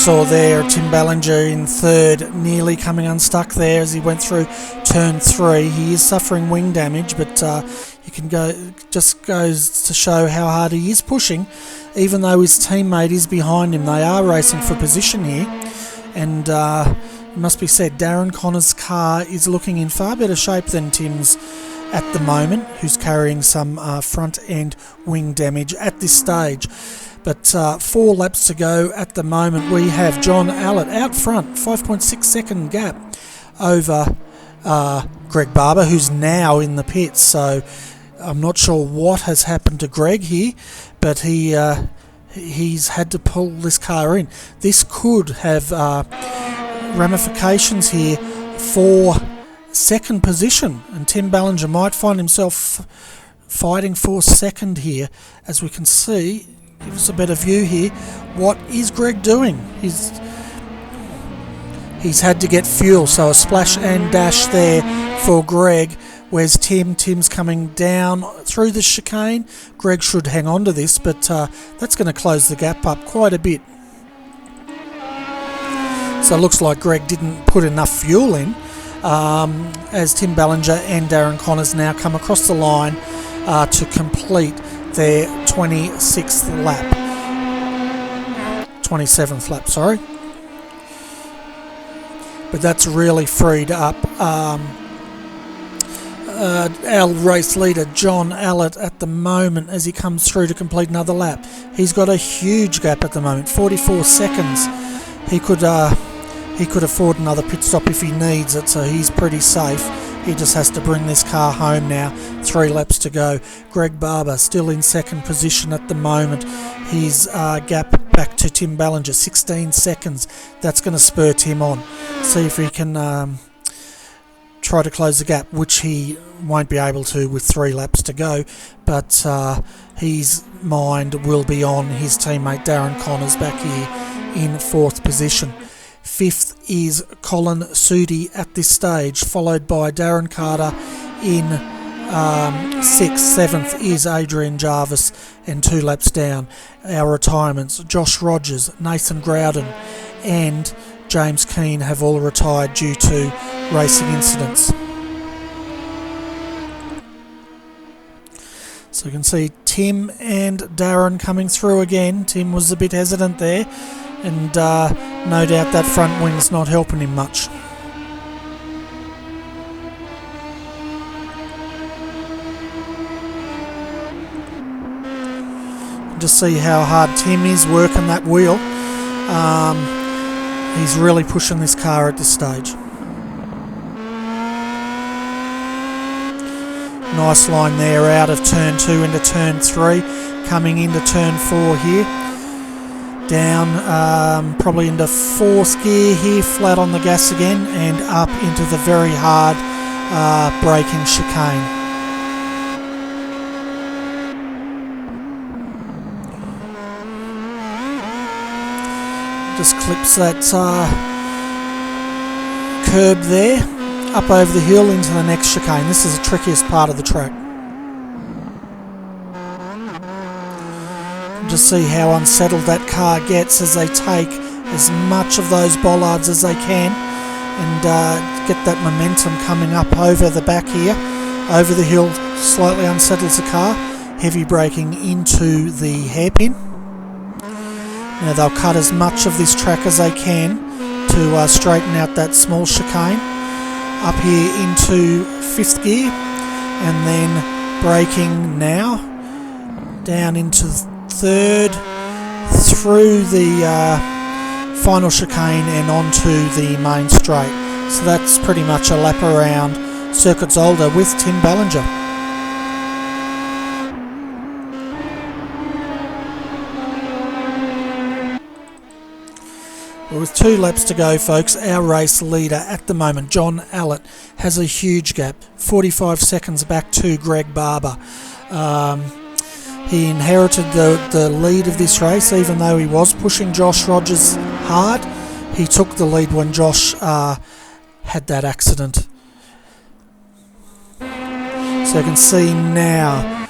A: saw there Tim Ballinger in third, nearly coming unstuck there as he went through turn 3. He is suffering wing damage, but you can just goes to show how hard he is pushing, even though his teammate is behind him. They are racing for position here, and it must be said, Darren Connor's car is looking in far better shape than Tim's at the moment, who's carrying some front end wing damage at this stage. But 4 laps to go at the moment. We have John Allett out front, 5.6 second gap over Greg Barber, who's now in the pits. So I'm not sure what has happened to Greg here, but he's had to pull this car in. This could have ramifications here for second position, and Tim Ballinger might find himself fighting for second here. As we can see, give us a better view here. What is Greg doing? He's had to get fuel, so a splash and dash there for Greg. Where's Tim? Tim's coming down through the chicane. Greg should hang on to this, but that's going to close the gap up quite a bit. So it looks like Greg didn't put enough fuel in, as Tim Ballinger and Darren Connors now come across the line to complete their 27th lap, sorry. But that's really freed up our race leader John Allett at the moment as he comes through to complete another lap. He's got a huge gap at the moment, 44 seconds. He could afford another pit stop if he needs it, so he's pretty safe. He just has to bring this car home now. 3 laps to go. Greg Barber still in second position at the moment. His gap back to Tim Ballinger, 16 seconds. That's going to spur Tim on. See if he can try to close the gap, which he won't be able to with 3 laps to go, but his mind will be on his teammate Darren Connors back here in 4th position. 5th is Colin Sudi at this stage, followed by Darren Carter in 6th. 7th is Adrian Jarvis, and 2 laps down. Our retirements, Josh Rogers, Nathan Growden and James Keane have all retired due to racing incidents. So you can see Tim and Darren coming through again. Tim was a bit hesitant there, and no doubt that front wing's not helping him much. Just see how hard Tim is working that wheel. He's really pushing this car at this stage. Nice line there out of turn 2 into turn 3, coming into turn 4 here. Down probably into 4th gear here, flat on the gas again, and up into the very hard braking chicane. Just clips that curb there, up over the hill into the next chicane. This is the trickiest part of the track. Just see how unsettled that car gets as they take as much of those bollards as they can and get that momentum coming up over the back here. Over the hill, slightly unsettles the car, heavy braking into the hairpin. Now they'll cut as much of this track as they can to straighten out that small chicane. Up here into 5th gear, and then braking now down into 3rd, through the final chicane and onto the main straight. So that's pretty much a lap around Circuit Zolder with Tim Ballinger. Well, with 2 laps to go, folks, our race leader at the moment, John Allett, has a huge gap, 45 seconds back to Greg Barber. He inherited the lead of this race, even though he was pushing Josh Rogers hard. He took the lead when Josh had that accident. So you can see now,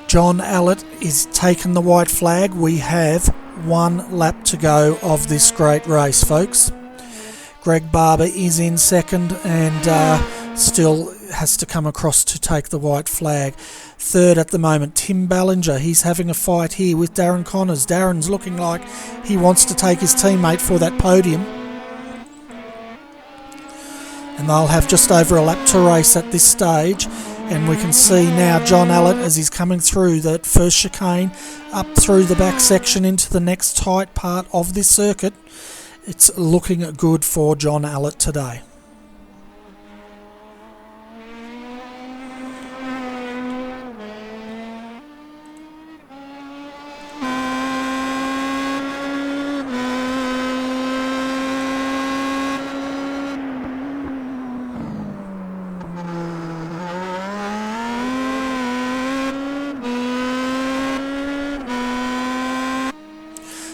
A: John Allett is taking the white flag. We have one lap to go of this great race, folks. Greg Barber is in second and still has to come across to take the white flag. Third at the moment, Tim Ballinger. He's having a fight here with Darren Connors. Darren's looking like he wants to take his teammate for that podium. And they'll have just over a lap to race at this stage. And we can see now John Allett as he's coming through that first chicane up through the back section into the next tight part of this circuit. It's looking good for John Allett today.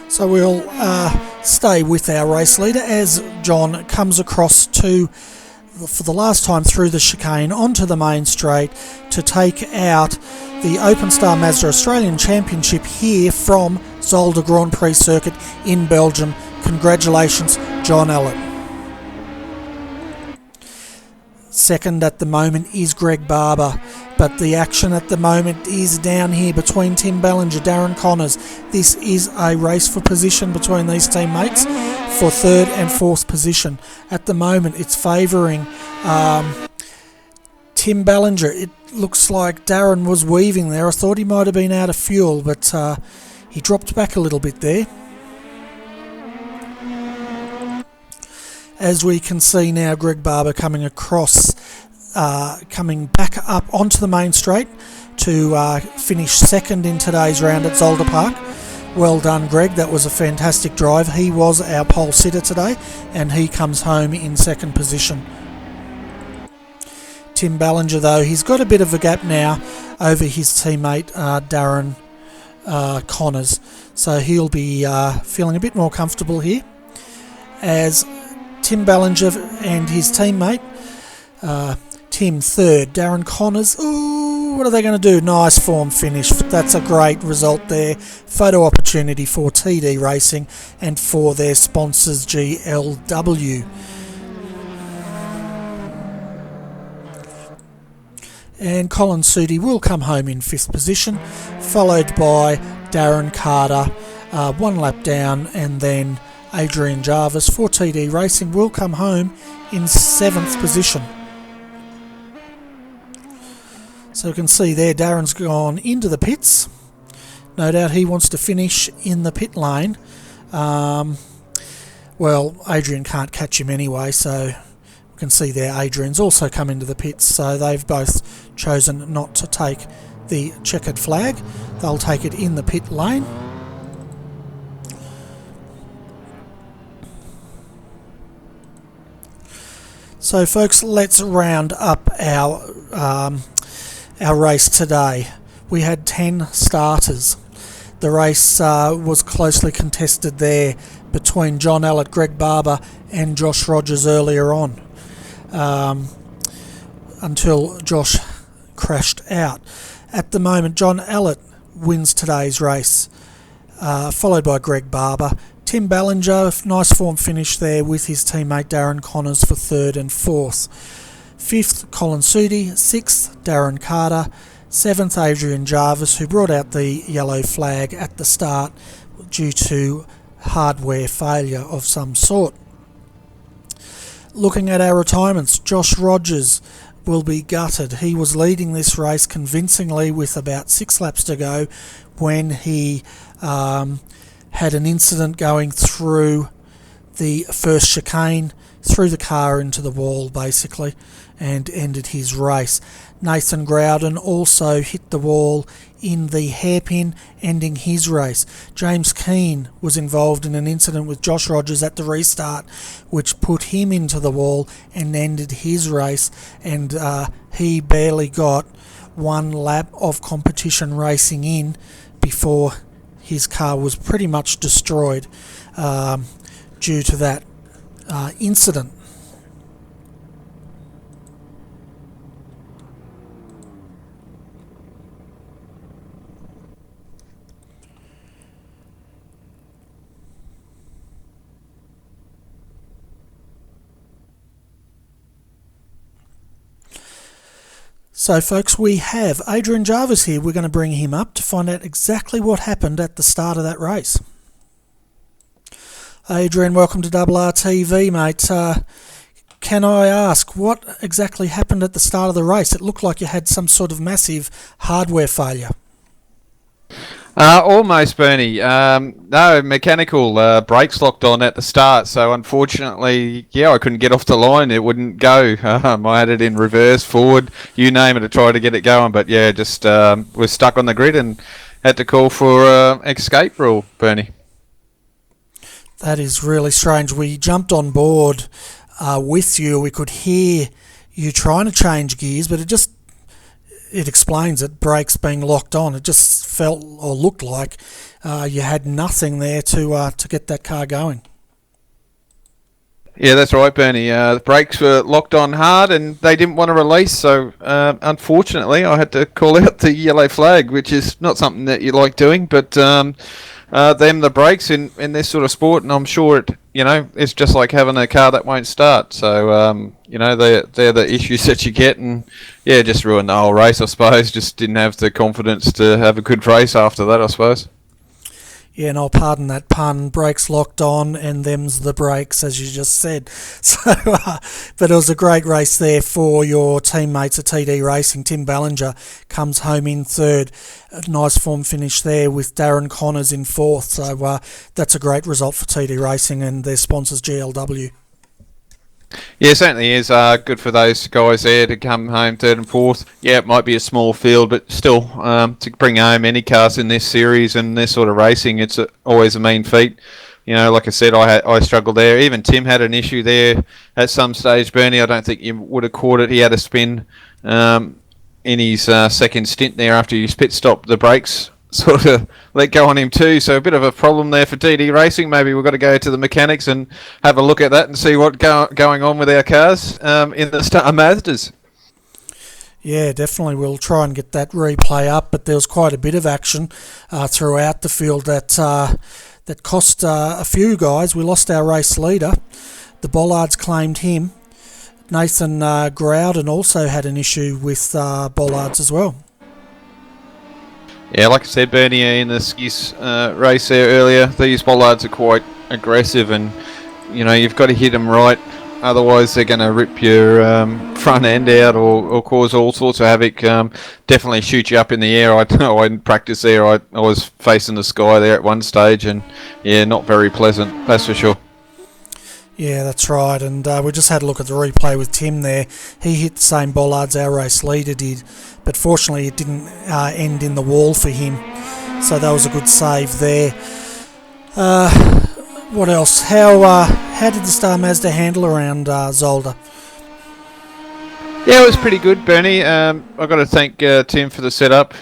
A: So we'll stay with our race leader as John comes across to, for the last time through the chicane, onto the main straight to take out the OpenStar Mazda Australian Championship here from Zolder Grand Prix circuit in Belgium. Congratulations, John Allett. Second at the moment is Greg Barber, but the action at the moment is down here between Tim Ballinger, Darren Connors. This is a race for position between these teammates for third and fourth position. At the moment it's favouring Tim Ballinger. It looks like Darren was weaving there. I thought he might have been out of fuel, but he dropped back a little bit there. As we can see now, Greg Barber coming across, coming back up onto the main straight to finish second in today's round at Zolder Park. Well done, Greg. That was a fantastic drive. He was our pole sitter today, and he comes home in second position. Tim Ballinger, though, he's got a bit of a gap now over his teammate Darren Connors, so he'll be feeling a bit more comfortable here as Tim Ballinger and his teammate, Tim third, Darren Connors. Ooh, what are they going to do? Nice form finish. That's a great result there. Photo opportunity for TD Racing and for their sponsors GLW. And Colin Sudi will come home in fifth position, followed by Darren Carter, one lap down, and then Adrian Jarvis for TD Racing will come home in seventh position. So you can see there Darren's gone into the pits. No doubt he wants to finish in the pit lane. Well, Adrian can't catch him anyway, so you can see there Adrian's also come into the pits, so they've both chosen not to take the checkered flag. They'll take it in the pit lane. So folks, let's round up our race today. We had 10 starters. The race was closely contested there between John Allett, Greg Barber and Josh Rogers earlier on, until Josh crashed out. At the moment, John Allett wins today's race, followed by Greg Barber. Tim Ballinger, nice form finish there with his teammate Darren Connors for third and fourth. Fifth, Colin Sudi. Sixth, Darren Carter. Seventh, Adrian Jarvis, who brought out the yellow flag at the start due to hardware failure of some sort. Looking at our retirements, Josh Rogers will be gutted. He was leading this race convincingly with about 6 laps to go when he had an incident going through the first chicane, threw the car into the wall basically, and ended his race. Nathan Groudon also hit the wall in the hairpin, ending his race. James Keane was involved in an incident with Josh Rogers at the restart, which put him into the wall and ended his race, and he barely got 1 lap of competition racing in before his car was pretty much destroyed due to that incident. So folks, we have Adrian Jarvis here. We're going to bring him up to find out exactly what happened at the start of that race. Adrian, welcome to RRTV, mate. Can I ask, what exactly happened at the start of the race? It looked like you had some sort of massive hardware failure.
C: Almost, Bernie. No, mechanical brakes locked on at the start, so unfortunately, I couldn't get off the line. It wouldn't go. I had it in reverse, forward, you name it, to try to get it going, but just was stuck on the grid and had to call for escape rule, Bernie.
A: That is really strange. We jumped on board with you. We could hear you trying to change gears, but it explains it, brakes being locked on. It just felt or looked like you had nothing there to get that car going.
C: Yeah, that's right, Bernie. The brakes were locked on hard and they didn't want to release, so unfortunately I had to call out the yellow flag, which is not something that you like doing, but the brakes in this sort of sport, and I'm sure it's just like having a car that won't start. So they're the issues that you get, and just ruined the whole race, I suppose. Just didn't have the confidence to have a good race after that, I suppose.
A: Yeah, and I'll pardon that pun. Brakes locked on, and them's the brakes, as you just said. So, but it was a great race there for your teammates at TD Racing. Tim Ballinger comes home in third. A nice form finish there with Darren Connors in fourth. So that's a great result for TD Racing and their sponsors GLW.
C: Yeah, it certainly is good for those guys there to come home third and fourth. Yeah, it might be a small field, but still, to bring home any cars in this series and this sort of racing, it's always a mean feat. Like I said, I struggled there. Even Tim had an issue there at some stage, Bernie. I don't think you would have caught it. He had a spin in his second stint there after his pit stop. The brakes sort of let go on him too, so a bit of a problem there for TD Racing. Maybe we've got to go to the mechanics and have a look at that and see what's going on with our cars in the Star Mazdas.
A: Yeah, definitely. We'll try and get that replay up, but there was quite a bit of action throughout the field that cost a few guys. We lost our race leader. The Bollards claimed him. Nathan Groudon also had an issue with Bollards as well.
C: Yeah, like I said, Bernie, in the skis race there earlier, these bollards are quite aggressive, and you've got to hit them right, otherwise they're going to rip your front end out or cause all sorts of havoc. Definitely shoot you up in the air. I didn't practice there. I was facing the sky there at one stage, and not very pleasant, that's for sure.
A: Yeah, that's right, and we just had a look at the replay with Tim there. He hit the same bollards our race leader did, but fortunately it didn't end in the wall for him, so that was a good save there. What else? How did the Star Mazda handle around Zolder?
C: Yeah, it was pretty good, Bernie. I've got to thank Tim for the setup.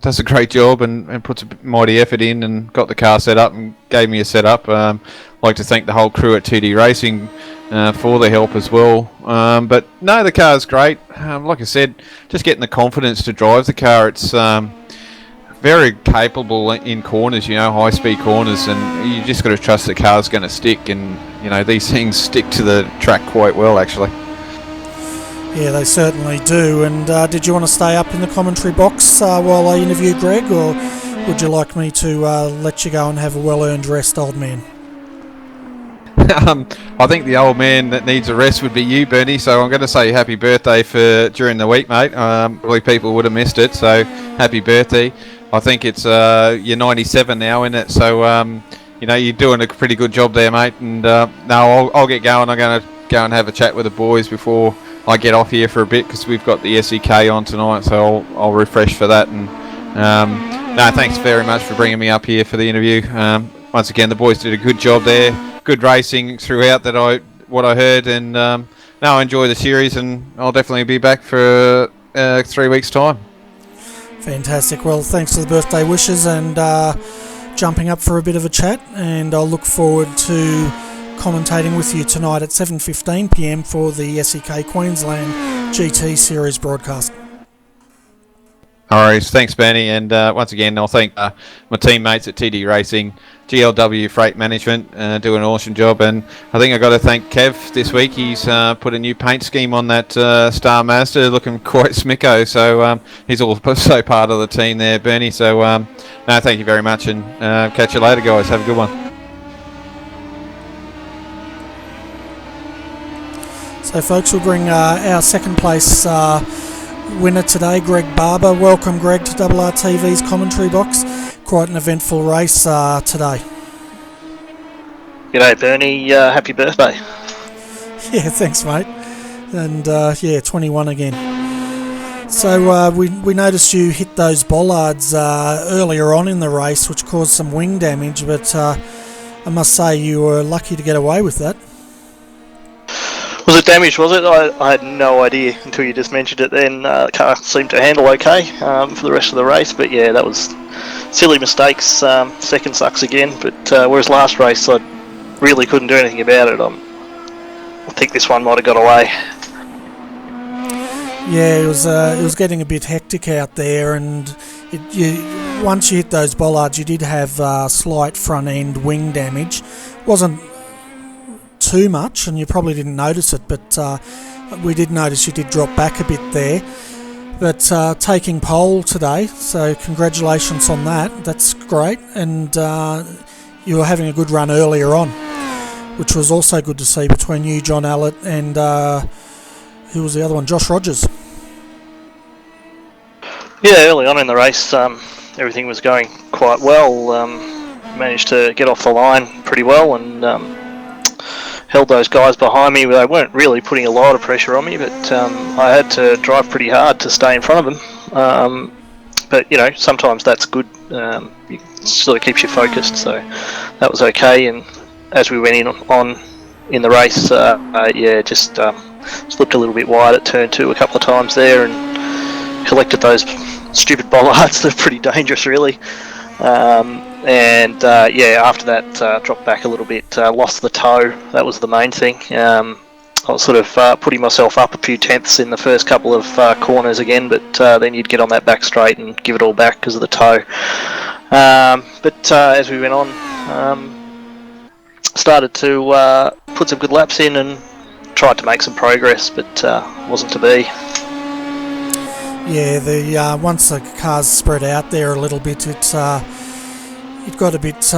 C: Does a great job and puts a mighty effort in and got the car set up and gave me a setup. I'd like to thank the whole crew at TD Racing for the help as well. But no, the car's great. Like I said, just getting the confidence to drive the car. It's very capable in corners, high-speed corners, and you just got to trust the car's going to stick. And these things stick to the track quite well, actually.
A: Yeah, they certainly do. And did you want to stay up in the commentary box while I interview Greg, or would you like me to let you go and have a well-earned rest, old man?
C: I think the old man that needs a rest would be you, Bernie, so I'm going to say happy birthday for during the week, mate. Probably people would have missed it, so happy birthday. I think it's you're 97 now, isn't it? So you're doing a pretty good job there, mate. And no, I'll get going. I'm going to go and have a chat with the boys before I get off here for a bit, because we've got the SEK on tonight, so I'll refresh for that. And no, thanks very much for bringing me up here for the interview. Once again, the boys did a good job there. Good racing throughout what I heard, and no, I enjoy the series, and I'll definitely be back for 3 weeks' time.
A: Fantastic. Well, thanks for the birthday wishes and jumping up for a bit of a chat, and I'll look forward to commentating with you tonight at 7:15 p.m. for the SEK Queensland GT Series broadcast.
C: All right, thanks, Bernie. And once again, I'll thank my teammates at TD Racing, GLW Freight Management, doing an awesome job. And I think I've got to thank Kev this week. He's put a new paint scheme on that Star Mazda, looking quite smicko. So he's also part of the team there, Bernie. So no, thank you very much, and catch you later, guys. Have a good one.
A: So, folks, we'll bring our second place winner today, Greg Barber. Welcome, Greg, to RRTV's commentary box. Quite an eventful race today.
D: G'day, Bernie. Happy birthday.
A: Yeah, thanks, mate. And yeah, 21 again. So we noticed you hit those bollards earlier on in the race, which caused some wing damage, but I must say you were lucky to get away with that.
D: Was it damaged, was it? I had no idea until you just mentioned it then. The car seemed to handle okay for the rest of the race, but yeah, that was silly mistakes. Second sucks again, but whereas last race I really couldn't do anything about it, I think this one might have got away.
A: Yeah, it was getting a bit hectic out there, and once you hit those bollards, you did have slight front end wing damage. Wasn't too much, and you probably didn't notice it, but we did notice you did drop back a bit there. But taking pole today, so congratulations on that. That's great, and you were having a good run earlier on, which was also good to see between you, John Allett, and who was the other one? Josh Rogers.
D: Yeah, early on in the race, everything was going quite well. Managed to get off the line pretty well, and held those guys behind me. They weren't really putting a lot of pressure on me, but I had to drive pretty hard to stay in front of them. But you know, sometimes that's good. It sort of keeps you focused, so that was okay. And as we went on in the race, yeah, just slipped a little bit wide at turn 2 a couple of times there, and collected those stupid bollards. They're pretty dangerous, really. And yeah, after that, dropped back a little bit, lost the toe. That was the main thing. I was sort of putting myself up a few tenths in the first couple of corners again, but then you'd get on that back straight and give it all back because of the toe. But as we went on, started to put some good laps in and tried to make some progress, but wasn't to be.
A: Yeah, the once the cars spread out there a little bit, it got a bit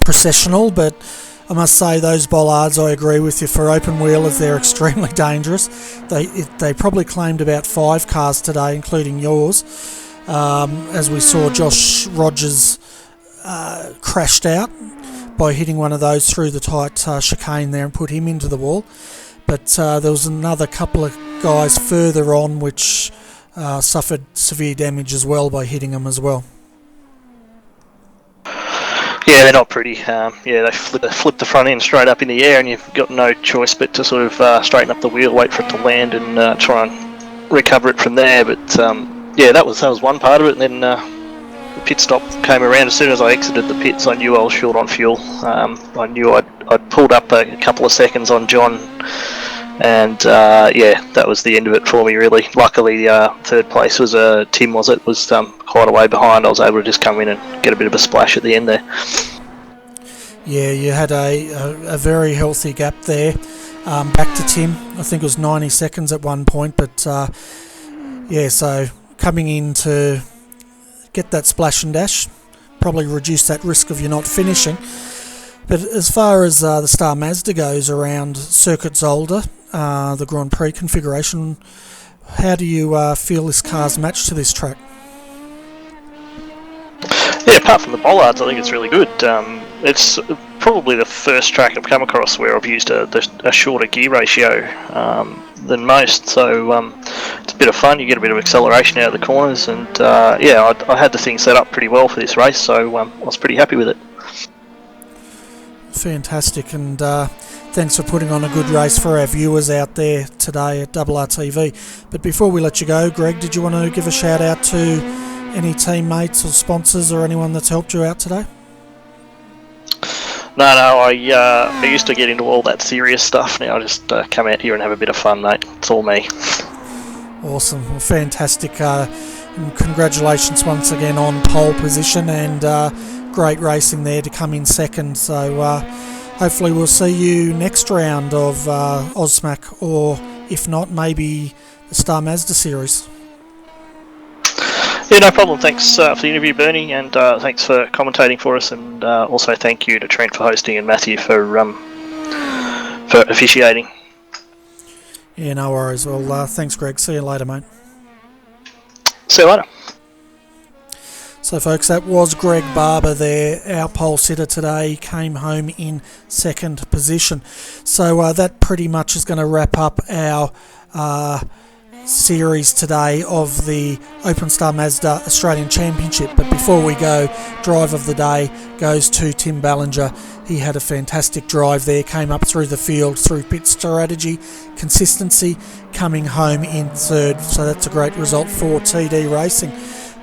A: processional, but I must say those bollards, I agree with you, for open wheelers they're extremely dangerous. They probably claimed about 5 cars today, including yours, as we saw Josh Rogers crashed out by hitting one of those through the tight chicane there and put him into the wall. But there was another couple of guys further on which suffered severe damage as well by hitting them as well.
D: Yeah, they're not pretty. Yeah, they flip the front end straight up in the air, and you've got no choice but to sort of straighten up the wheel, wait for it to land, and try and recover it from there. But yeah, that was one part of it. And then the pit stop came around. As soon as I exited the pits, I knew I was short on fuel. I knew I'd pulled up a couple of seconds on John, and yeah, that was the end of it for me, really. Luckily, third place was Tim, was quite a way behind. I was able to just come in and get a bit of a splash at the end there.
A: Yeah, you had a very healthy gap there. Back to Tim, I think it was 90 seconds at one point, but yeah, so coming in to get that splash and dash, probably reduce that risk of you not finishing. But as far as the Star Mazda goes around Circuit Zolder, the Grand Prix configuration, how do you feel this car's matched to this track?
D: Yeah, apart from the bollards, I think it's really good. It's probably the first track I've come across where I've used a shorter gear ratio than most, so it's a bit of fun. You get a bit of acceleration out of the corners, and yeah, I had the thing set up pretty well for this race, so I was pretty happy with it.
A: Fantastic, and thanks for putting on a good race for our viewers out there today at RRTV. But before we let you go, Greg, did you want to give a shout out to any teammates or sponsors or anyone that's helped you out today?
D: No, I used to get into all that serious stuff. Now I just come out here and have a bit of fun, mate. It's all me.
A: Awesome. Well, fantastic. And congratulations once again on pole position, and great racing there to come in second. So hopefully we'll see you next round of Ozsmac, or if not, maybe the Star Mazda series.
D: Yeah, no problem. Thanks for the interview, Bernie, and thanks for commentating for us, and also thank you to Trent for hosting and Matthew for officiating.
A: Yeah, no worries. Well, thanks, Greg. See you later, mate.
D: See you later.
A: So, folks, that was Greg Barber there. Our pole sitter today came home in second position. So that pretty much is going to wrap up our series today of the Open Star Mazda Australian Championship. But before we go, drive of the day goes to Tim Ballinger. He had a fantastic drive there, came up through the field through pit strategy, consistency, coming home in third. So that's a great result for TD Racing.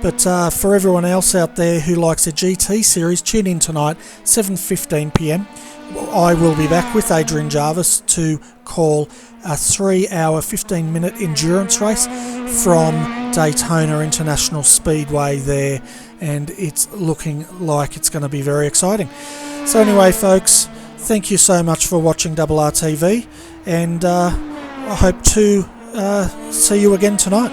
A: But for everyone else out there who likes a GT series, tune in tonight, 7:15pm. I will be back with Adrian Jarvis to call a 3-hour, 15-minute endurance race from Daytona International Speedway there, and it's looking like it's going to be very exciting. So anyway, folks, thank you so much for watching RRTV, and I hope to see you again tonight.